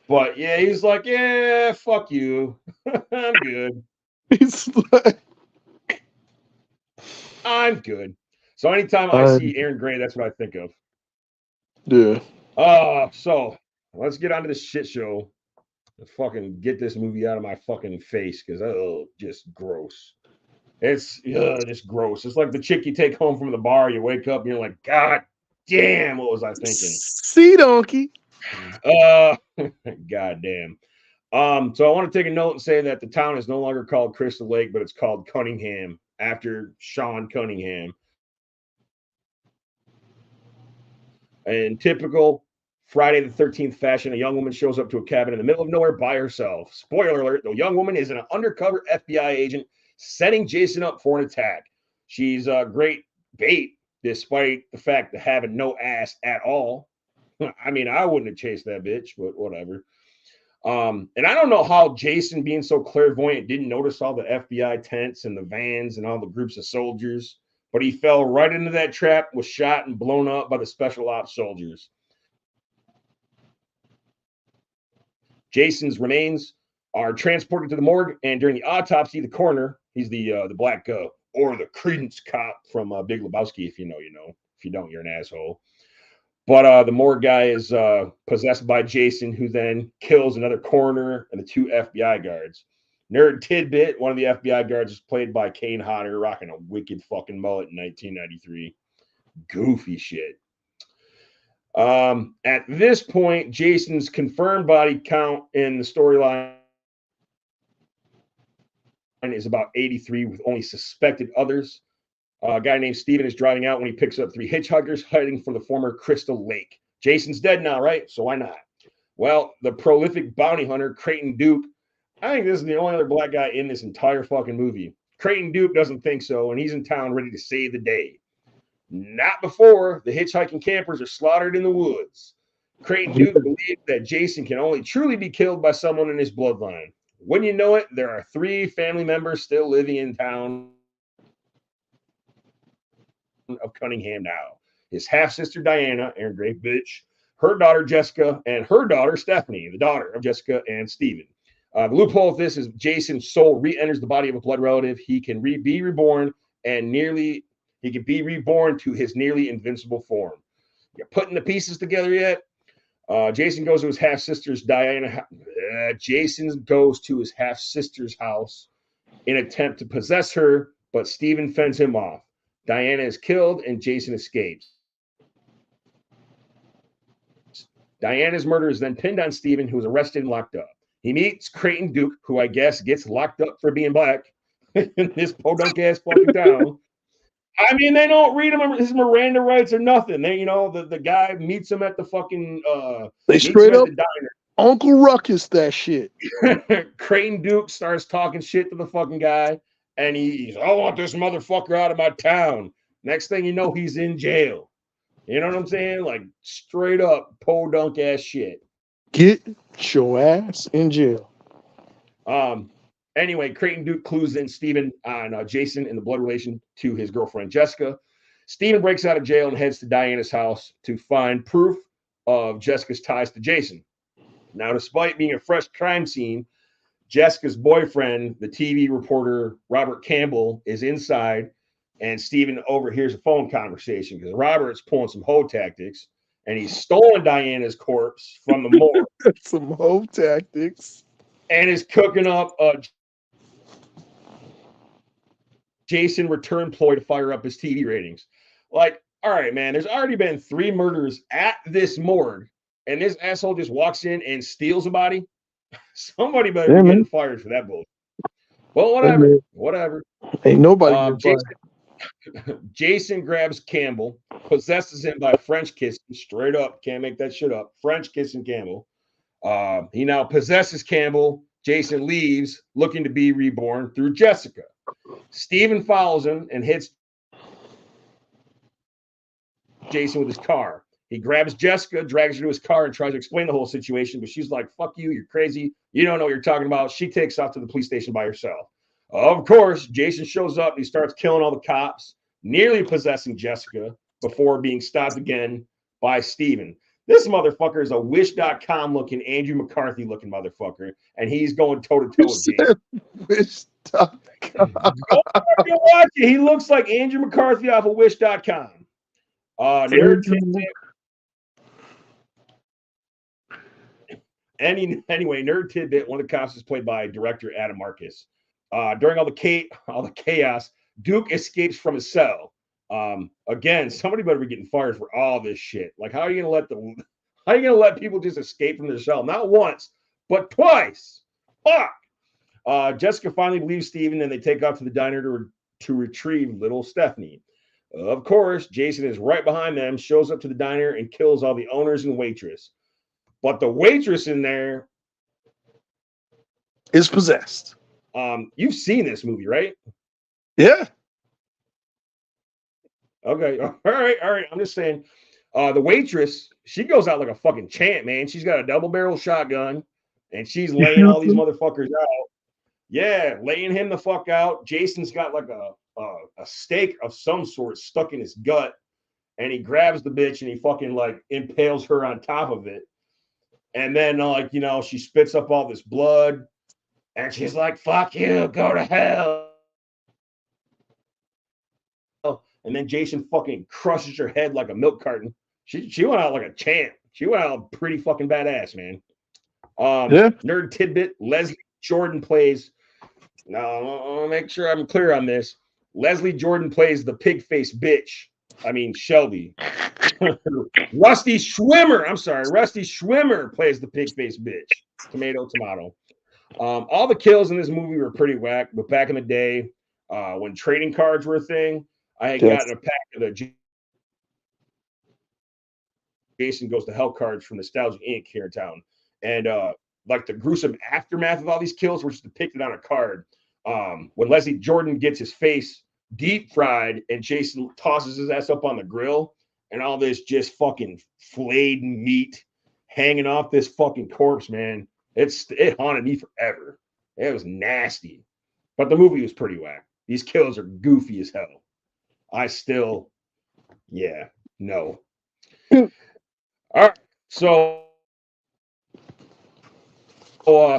But yeah, he's like, yeah, fuck you. I'm good. He's like, I'm good. So anytime I see Aaron Gray, that's what I think of. Yeah. So let's get on to this shit show. Let's fucking get this movie out of my fucking face because just gross. It's just gross. It's like the chick you take home from the bar. You wake up and you're like, God damn, what was I thinking? See, donkey. God damn. So I want to take a note and say that the town is no longer called Crystal Lake, but it's called Cunningham after Sean Cunningham. In typical Friday the 13th fashion, a young woman shows up to a cabin in the middle of nowhere by herself. Spoiler alert, the young woman is an undercover FBI agent setting Jason up for an attack. She's a great bait, despite the fact of having no ass at all. I mean, I wouldn't have chased that bitch, but whatever. And I don't know how Jason, being so clairvoyant, didn't notice all the FBI tents and the vans and all the groups of soldiers, but he fell right into that trap, was shot and blown up by the special ops soldiers. Jason's remains are transported to the morgue, and during the autopsy, the coroner, he's the black or the Credence cop from Big Lebowski. If you know, you know. If you don't, you're an asshole. But the morgue guy is possessed by Jason, who then kills another coroner and the two FBI guards. Nerd tidbit: one of the FBI guards is played by Kane Hodder, rocking a wicked fucking mullet in 1993. Goofy shit. At this point, Jason's confirmed body count in the storyline is about 83, with only suspected others. A guy named Steven is driving out when he picks up 3 hitchhikers hiding from the former Crystal Lake. Jason's dead now, right? So why not? Well, the prolific bounty hunter, Creighton Duke, I think this is the only other black guy in this entire fucking movie. Creighton Duke doesn't think so, and he's in town ready to save the day. Not before the hitchhiking campers are slaughtered in the woods. Creighton Duke believes that Jason can only truly be killed by someone in his bloodline. When you know it, there are 3 family members still living in town of Cunningham now. His half-sister Diana, Aaron Gray, bitch, her daughter Jessica, and her daughter Stephanie, the daughter of Jessica and Steven. The loophole of this is Jason's soul re-enters the body of a blood relative. He can be reborn and he can be reborn to his nearly invincible form. You're putting the pieces together yet? Jason goes to his half-sister's Diana. Jason goes to his half-sister's house in an attempt to possess her, but Steven fends him off. Diana is killed and Jason escapes. Diana's murder is then pinned on Steven, who is arrested and locked up. He meets Creighton Duke, who I guess gets locked up for being black in this podunk ass fucking town. I mean, they don't read him his Miranda rights or nothing. They, you know, the guy meets him at the fucking they straight up the diner. Uncle Ruckus that shit. Creighton Duke starts talking shit to the fucking guy, and he's, I want this motherfucker out of my town. Next thing you know, he's in jail. You know what I'm saying? Like straight up podunk ass shit. Get your ass in jail. Anyway, Creighton Duke clues in Steven on Jason and the blood relation to his girlfriend Jessica. Steven breaks out of jail and heads to Diana's house to find proof of Jessica's ties to Jason. Now, despite being a fresh crime scene, Jessica's boyfriend, the TV reporter Robert Campbell, is inside, and Steven overhears a phone conversation because Robert's pulling some hoe tactics, and he's stolen Diana's corpse from the morgue. Some hoe tactics. And is cooking up a Jason return ploy to fire up his TV ratings. Like, all right, man, there's already been 3 murders at this morgue, and this asshole just walks in and steals a body. Somebody better be getting fired for that bullshit. Well, whatever. Ain't nobody Jason grabs Campbell, possesses him by French kissing, straight up, can't make that shit up. French kissing Campbell. He now possesses Campbell. Jason leaves, looking to be reborn through Jessica. Steven follows him and hits Jason with his car. He grabs Jessica, drags her to his car, and tries to explain the whole situation. But she's like, fuck you, you're crazy. You don't know what you're talking about. She takes off to the police station by herself. Of course, Jason shows up and he starts killing all the cops, nearly possessing Jessica before being stopped again by Steven. This motherfucker is a Wish.com looking, Andrew McCarthy looking motherfucker, and he's going toe to toe with Jason. Wish.com. Go watch it. He looks like Andrew McCarthy off of Wish.com. Nerd tidbit. Anyway, nerd tidbit. One of the cops is played by director Adam Marcus. During all the chaos, Duke escapes from his cell. Again, somebody better be getting fired for all this shit. Like, how are you gonna let people just escape from their cell? Not once, but twice. Fuck. Jessica finally leaves Steven and they take off to the diner to retrieve little Stephanie. Of course, Jason is right behind them, shows up to the diner and kills all the owners and waitress. But the waitress in there is possessed. You've seen this movie, right? Yeah. Okay. All right. I'm just saying, the waitress, she goes out like a fucking champ, man. She's got a double barrel shotgun and she's laying all these motherfuckers out. Yeah, laying him the fuck out. Jason's got like a stake of some sort stuck in his gut, and he grabs the bitch and he fucking like impales her on top of it. And then she spits up all this blood, and she's like, "Fuck you, go to hell." And then Jason fucking crushes her head like a milk carton. She went out like a champ. She went out pretty fucking badass, man. Nerd tidbit: Leslie Jordan plays. Now, I'll make sure I'm clear on this. Leslie Jordan plays the pig-faced bitch. I mean, Shelby. Rusty Schwimmer plays the pig-faced bitch. Tomato. All the kills in this movie were pretty whack, but back in the day, when trading cards were a thing, I had gotten a pack of the Jason Goes to Hell cards from Nostalgia Inc. here in town. And like the gruesome aftermath of all these kills, which is depicted on a card. When Leslie Jordan gets his face deep fried and Jason tosses his ass up on the grill and all this just fucking flayed meat hanging off this fucking corpse, man. It haunted me forever. It was nasty. But the movie was pretty whack. These kills are goofy as hell. No. All right. So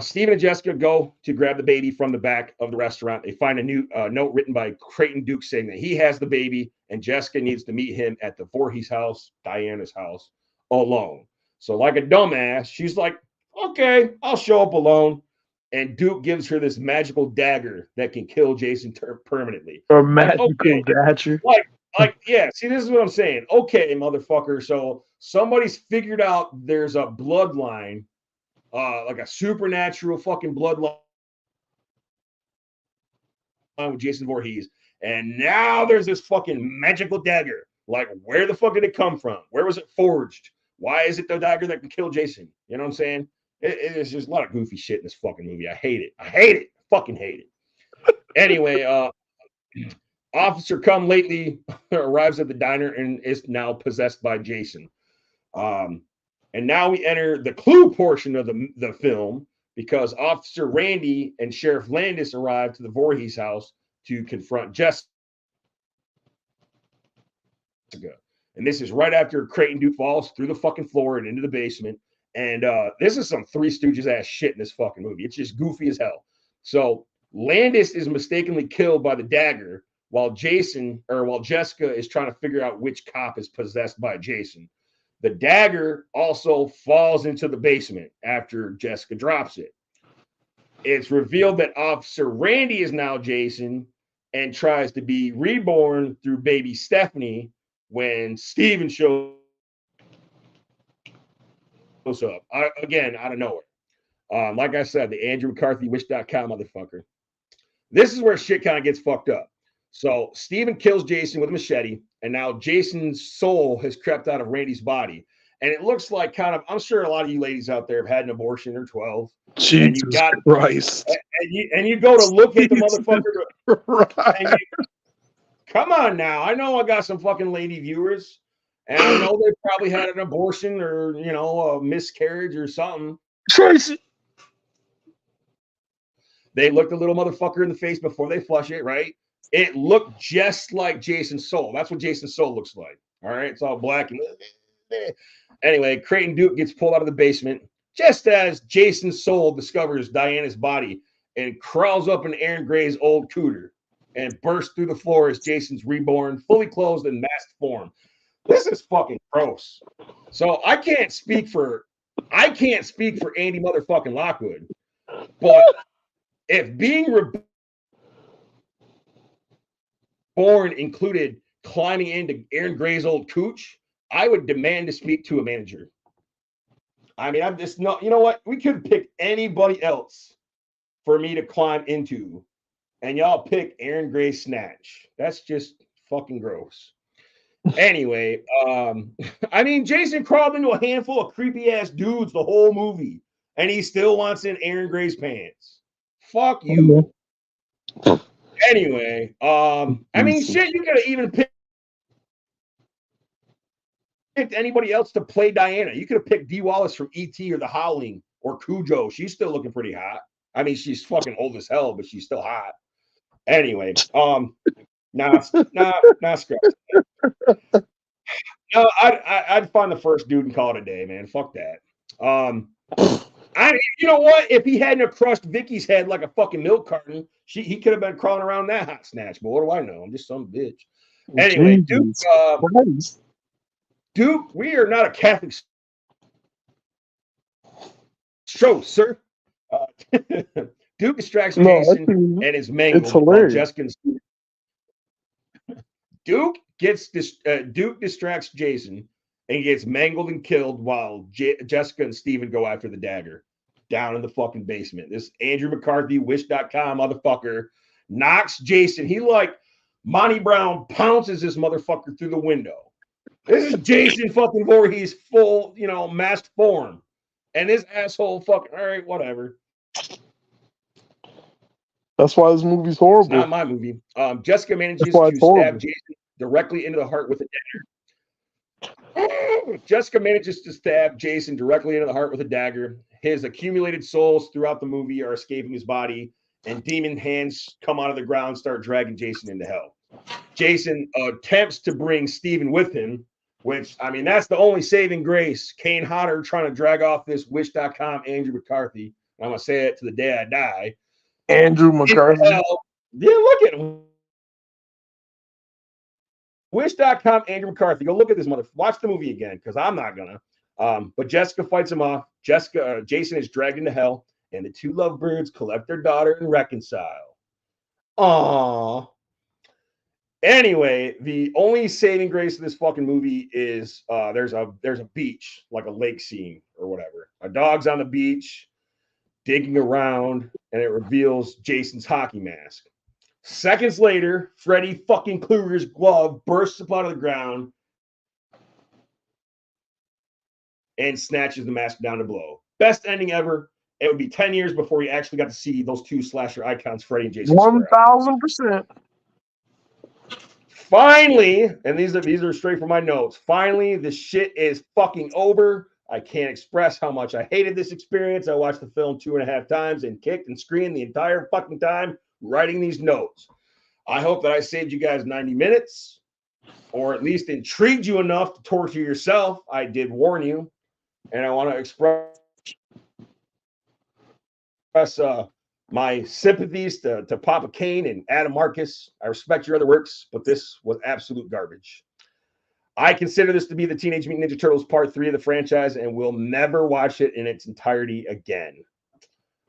Steven and Jessica go to grab the baby from the back of the restaurant. They find a new note written by Creighton Duke saying that he has the baby and Jessica needs to meet him at the Voorhees house, Diana's house, alone. So like a dumbass, she's like, okay, I'll show up alone. And Duke gives her this magical dagger that can kill Jason permanently. A magical dagger? Yeah, see, this is what I'm saying. Okay, motherfucker. So somebody's figured out there's a bloodline, like a supernatural fucking bloodline with Jason Voorhees. And now there's this fucking magical dagger. Like, where the fuck did it come from? Where was it forged? Why is it the dagger that can kill Jason? You know what I'm saying? It's just a lot of goofy shit in this fucking movie. I hate it. Fucking hate it. Anyway, Officer Come Lately arrives at the diner and is now possessed by Jason. And now we enter the clue portion of the film because Officer Randy and Sheriff Landis arrive to the Voorhees house to confront Jessica. And this is right after Creighton Duke falls through the fucking floor and into the basement. And this is some Three Stooges ass shit in this fucking movie. It's just goofy as hell. So Landis is mistakenly killed by the dagger while Jessica is trying to figure out which cop is possessed by Jason. The dagger also falls into the basement after Jessica drops it. It's revealed that Officer Randy is now Jason and tries to be reborn through baby Stephanie when Steven shows up. Again, out of nowhere. Like I said, the Andrew McCarthy Wish.com motherfucker. This is where shit kind of gets fucked up. So Steven kills Jason with a machete, and now Jason's soul has crept out of Randy's body. And it looks like kind of, I'm sure a lot of you ladies out there have had an abortion or 12. Jesus Christ. And you go to look at the motherfucker. Right. Come on now. I know I got some fucking lady viewers. And I know they probably had an abortion or, you know, a miscarriage or something. Tracy. They looked a little motherfucker in the face before they flush it, right? It looked just like Jason's soul. That's what Jason's soul looks like. All right. It's all black. And anyway, Creighton Duke gets pulled out of the basement just as Jason's soul discovers Diana's body and crawls up in Aaron Gray's old cooter and bursts through the floor as Jason's reborn, fully clothed in masked form. This is fucking gross. So I can't speak for Andy motherfucking Lockwood, but if being reborn included climbing into Aaron Gray's old cooch, I would demand to speak to a manager. I mean, I'm just not, you know what? We could pick anybody else for me to climb into, and y'all pick Aaron Gray's snatch. That's just fucking gross. Anyway, I mean, Jason crawled into a handful of creepy ass dudes the whole movie, and he still wants in Aaron Gray's pants. Fuck you. Anyway, I mean, shit, you could have even picked anybody else to play Diana. You could have picked Dee Wallace from E.T. or The Howling or Cujo. She's still looking pretty hot. I mean, she's fucking old as hell, but she's still hot. Anyway, nah, scrap. No, I'd find the first dude and call it a day, man. Fuck that. You know what? If he hadn't have crushed Vicky's head like a fucking milk carton, he could have been crawling around that hot snatch. But what do I know? I'm just some bitch. Anyway, Duke, we are not a Catholic show, sir. Duke distracts Jason and is mangled. It's hilarious. Jessica and Duke distracts Jason and gets mangled and killed while Jessica and Steven go after the dagger down in the fucking basement. This Andrew McCarthy, Wish.com motherfucker knocks Jason. He like Monty Brown pounces this motherfucker through the window. This is Jason fucking Voorhees full, you know, masked form. And this asshole fucking, all right, whatever. That's why this movie's horrible. It's not my movie. Jessica manages to stab Jason directly into the heart with a dagger. Jessica manages to stab Jason directly into the heart with a dagger. His accumulated souls throughout the movie are escaping his body, and demon hands come out of the ground, start dragging Jason into hell. Jason attempts to bring Steven with him, which, I mean, that's the only saving grace. Kane Hodder trying to drag off this Wish.com Andrew McCarthy. I'm going to say it to the day I die. Andrew McCarthy. Yeah, look at him. Wish.com Andrew McCarthy. Go look at this mother. Watch the movie again, because I'm not going to. But Jessica fights him off. Jason is dragged into hell, and the two lovebirds collect their daughter and reconcile. Aww. Anyway, the only saving grace of this fucking movie is there's a beach, like a lake scene or whatever. A dog's on the beach digging around, and it reveals Jason's hockey mask. Seconds later, Freddy fucking Krueger's glove bursts up out of the ground and snatches the mask down to blow. Best ending ever. It would be 10 years before we actually got to see those two slasher icons, Freddy and Jason. 1,000%. Finally, and these are straight from my notes. Finally, the shit is fucking over. I can't express how much I hated this experience. I watched the film 2.5 times and kicked and screamed the entire fucking time writing these notes. I hope that I saved you guys 90 minutes, or at least intrigued you enough to torture yourself. I did warn you, and I want to express my sympathies to Papa Kane and Adam Marcus. I respect your other works, but this was absolute garbage. I consider this to be the Teenage Mutant Ninja Turtles Part 3 of the franchise, and will never watch it in its entirety again.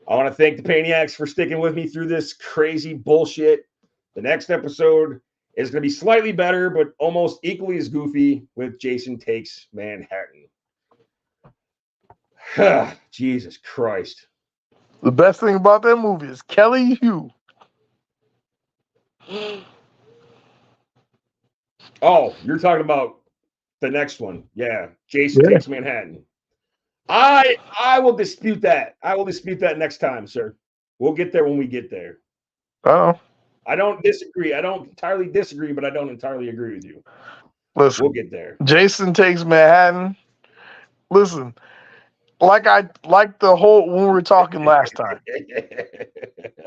I want to thank the Payniacs for sticking with me through this crazy bullshit. The next episode is going to be slightly better, but almost equally as goofy, with Jason Takes Manhattan. Jesus Christ. The best thing about that movie is Kelly Hu. Oh, you're talking about the next one. Yeah. Jason Takes Manhattan. I will dispute that. I will dispute that next time, sir. We'll get there when we get there. Oh. I don't disagree. I don't entirely disagree, but I don't entirely agree with you. Listen, we'll get there. Jason Takes Manhattan. Listen, like the whole when we were talking last time.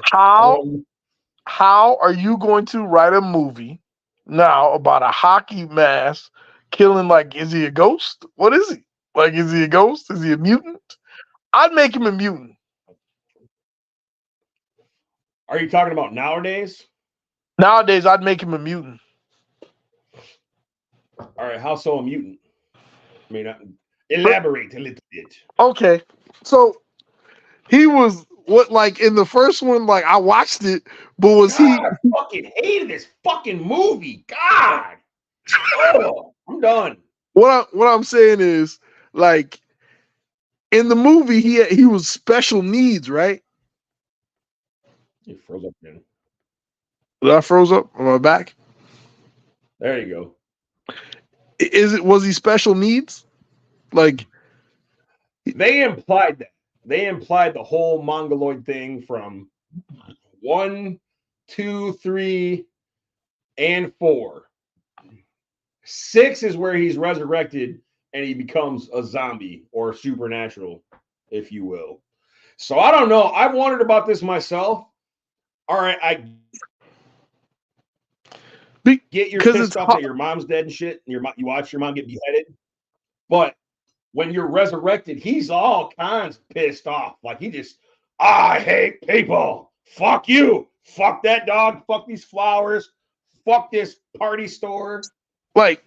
How are you going to write a movie now about a hockey mask killing? Like, is he a ghost? What is he? Like, is he a ghost? Is he a mutant? I'd make him a mutant. Are you talking about nowadays? Nowadays, I'd make him a mutant. All right, how so a mutant? I mean, elaborate a little bit. Okay, so he was what, like in the first one, like I watched it, but was God, I fucking hated this fucking movie. God, oh, I'm done. What I'm saying is, like, in the movie, he was special needs, right? You froze up again. Did I froze up? Am I back? There you go. Was he special needs? Like, they implied that. They implied the whole Mongoloid thing from 1, 2, 3, and 4. 6 is where he's resurrected and he becomes a zombie or supernatural, if you will. So I don't know. I've wondered about this myself. All right, I get your pissed off that your mom's dead and shit, and you watch your mom get beheaded. But when you're resurrected, he's all kinds pissed off. Like he just, I hate people. Fuck you. Fuck that dog. Fuck these flowers. Fuck this party store. Like,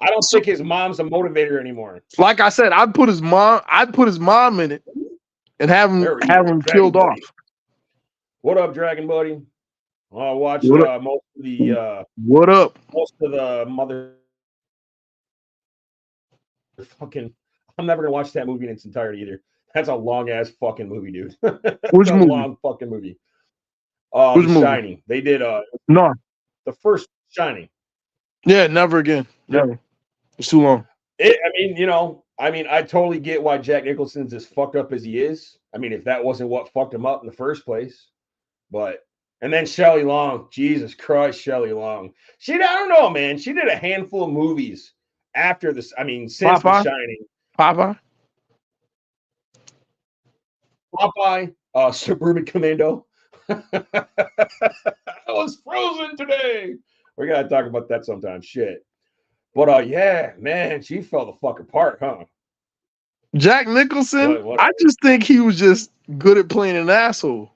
I don't think his mom's a motivator anymore. Like I said, I'd put his mom in it and have him killed off. What up, Dragon Buddy? I watched most of the what up? Most of the mother fucking. I'm never gonna watch that movie in its entirety either. That's a long ass fucking movie, dude. Which movie? Long fucking movie. Which movie? Shining. They did no, the first Shining. Yeah, never again. Never. It's too long. I totally get why Jack Nicholson's as fucked up as he is. I mean, if that wasn't what fucked him up in the first place. And then Shelley Long, Jesus Christ, Shelley Long. I don't know, man. She did a handful of movies after this. I mean, since The Shining. Popeye, Suburban Commando. I was frozen today. We gotta talk about that sometime. Shit. But yeah, man, she fell the fuck apart, huh? Jack Nicholson, I just think he was just good at playing an asshole.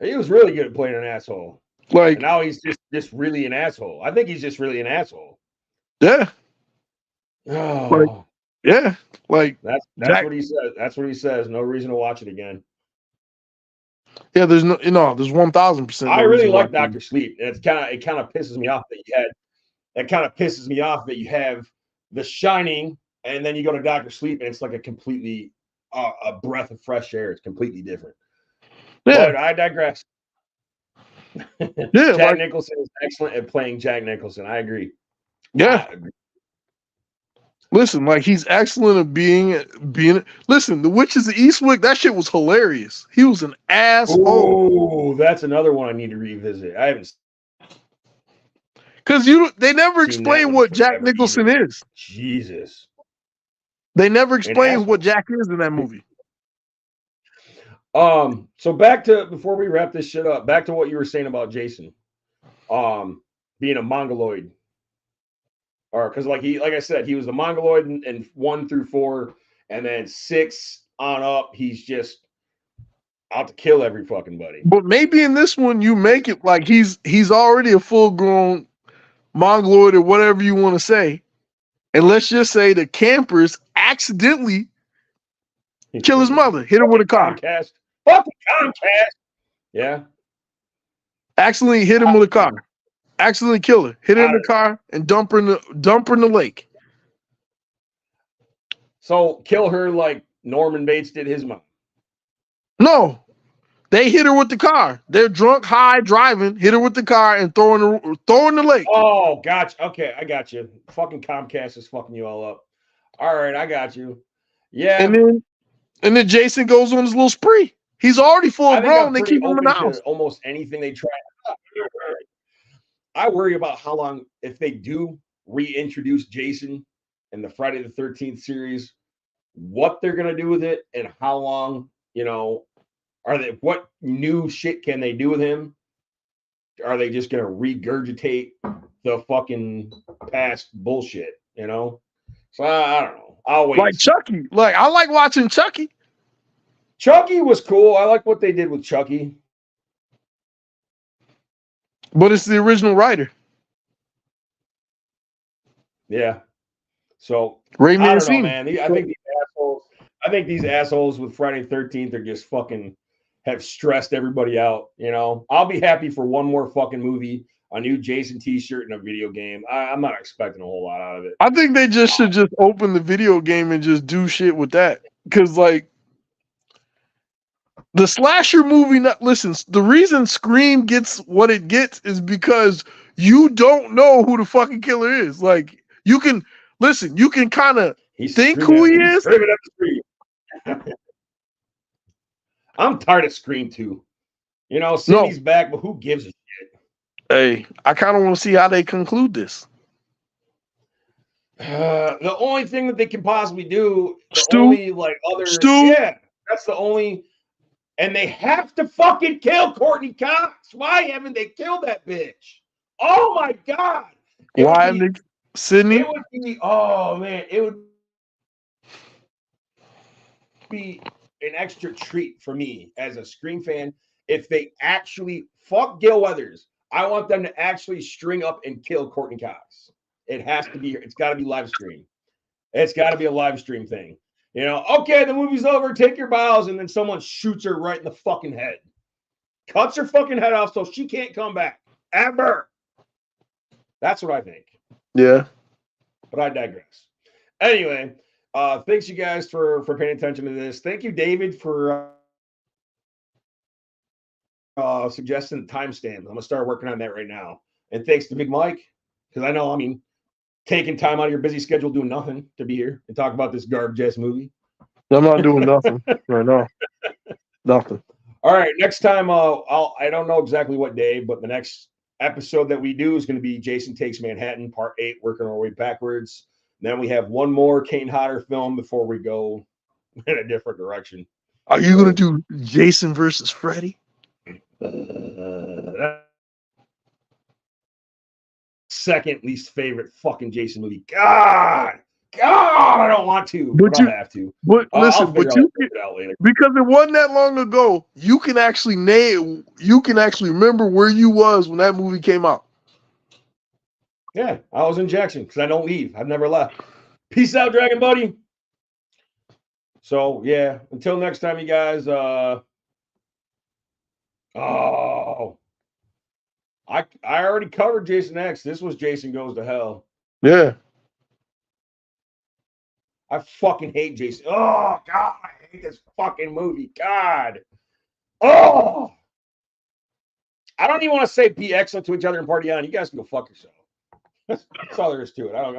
He was really good at playing an asshole. Like, and now he's just really an asshole. I think he's just really an asshole. Yeah. Oh. Yeah. Like that's what he says. That's what he says. No reason to watch it again. Yeah, there's there's 1000%. I really like Dr. Sleep. And it kind of pisses me off that you have The Shining and then you go to Dr. Sleep and it's like a completely a breath of fresh air. It's completely different. Yeah. But I digress. Yeah, Jack Nicholson is excellent at playing Jack Nicholson. I agree. Yeah. Listen, like he's excellent at being. Listen, The Witches of Eastwick, that shit was hilarious. He was an asshole. Oh, that's another one I need to revisit. I haven't. Because they never explain what Jack Nicholson is. Jesus. They never explain what Jack is in that movie. So back to, before we wrap this shit up, back to what you were saying about Jason, being a Mongoloid, or because like I said, he was a Mongoloid in 1 through 4, and then 6 on up, he's just out to kill every fucking buddy. But maybe in this one, you make it like he's already a full grown Mongoloid or whatever you want to say, and let's just say the campers accidentally kill his mother, hit her with a car. Comcast. Fucking Comcast. Yeah. Accidentally hit him with a car. Accidentally kill her. Hit her in the car and dump her in the lake. So kill her like Norman Bates did his mom. No. They hit her with the car. They're drunk, high, driving, hit her with the car and throw in the lake. Oh, gotcha. Okay, I got you. Fucking Comcast is fucking you all up. All right, I got you. Yeah. And then Jason goes on his little spree. He's already full grown. They keep him in the house. Almost anything they try. I worry about how long, if they do reintroduce Jason in the Friday the 13th series. What they're gonna do with it and how long, what new shit can they do with him? Are they just gonna regurgitate the fucking past bullshit? So I don't know. I'll wait. Like Chucky. Like I like watching Chucky. Chucky was cool. I like what they did with Chucky. But it's the original writer. Yeah. So Ray I don't know, man. I think these assholes with Friday the 13th are just fucking have stressed everybody out. I'll be happy for one more fucking movie, a new Jason t-shirt, and a video game. I'm not expecting a whole lot out of it. I think they should just open the video game and just do shit with that. Because like the slasher movie, the reason Scream gets what it gets is because you don't know who the fucking killer is. Like you can kind of think who he is. I'm tired of Scream 2. Cindy's back, but who gives a shit? Hey, I kind of want to see how they conclude this. The only thing that they can possibly do, that's the only. And they have to fucking kill Courtney Cox. Why haven't they killed that bitch? Oh my God. Why haven't they? Sydney? It would be, oh man, it would be an extra treat for me as a Scream fan if they actually fuck Gil Weathers. I want them to actually string up and kill Courtney Cox. It has to be, it's got to be live stream. It's got to be a live stream thing. Okay, the movie's over, take your bows, and then someone shoots her right in the fucking head. Cuts her fucking head off so she can't come back. Ever. That's what I think. Yeah. But I digress. Anyway, thanks you guys for paying attention to this. Thank you, David, for suggesting the timestamp. I'm going to start working on that right now. And thanks to Big Mike, because I know, taking time out of your busy schedule doing nothing to be here and talk about this garbage ass movie. I'm not doing nothing right now. Nothing. All right, next time I don't know exactly what day, but the next episode that we do is going to be Jason Takes Manhattan Part 8, working our way backwards. And then we have one more Kane Hodder film before we go in a different direction. Are you going to do Jason versus Freddy? Second least favorite fucking Jason movie. God, I don't want to, but I have to. But listen, because it wasn't that long ago, you can actually remember where you was when that movie came out. Yeah, I was in Jackson because I don't leave. I've never left. Peace out, Dragon Buddy. So yeah, until next time, you guys. I already covered Jason X. This was Jason Goes to Hell. Yeah. I fucking hate Jason. Oh, God, I hate this fucking movie. God. Oh. I don't even want to say be excellent to each other and party on. You guys can go fuck yourself. That's all there is to it. I don't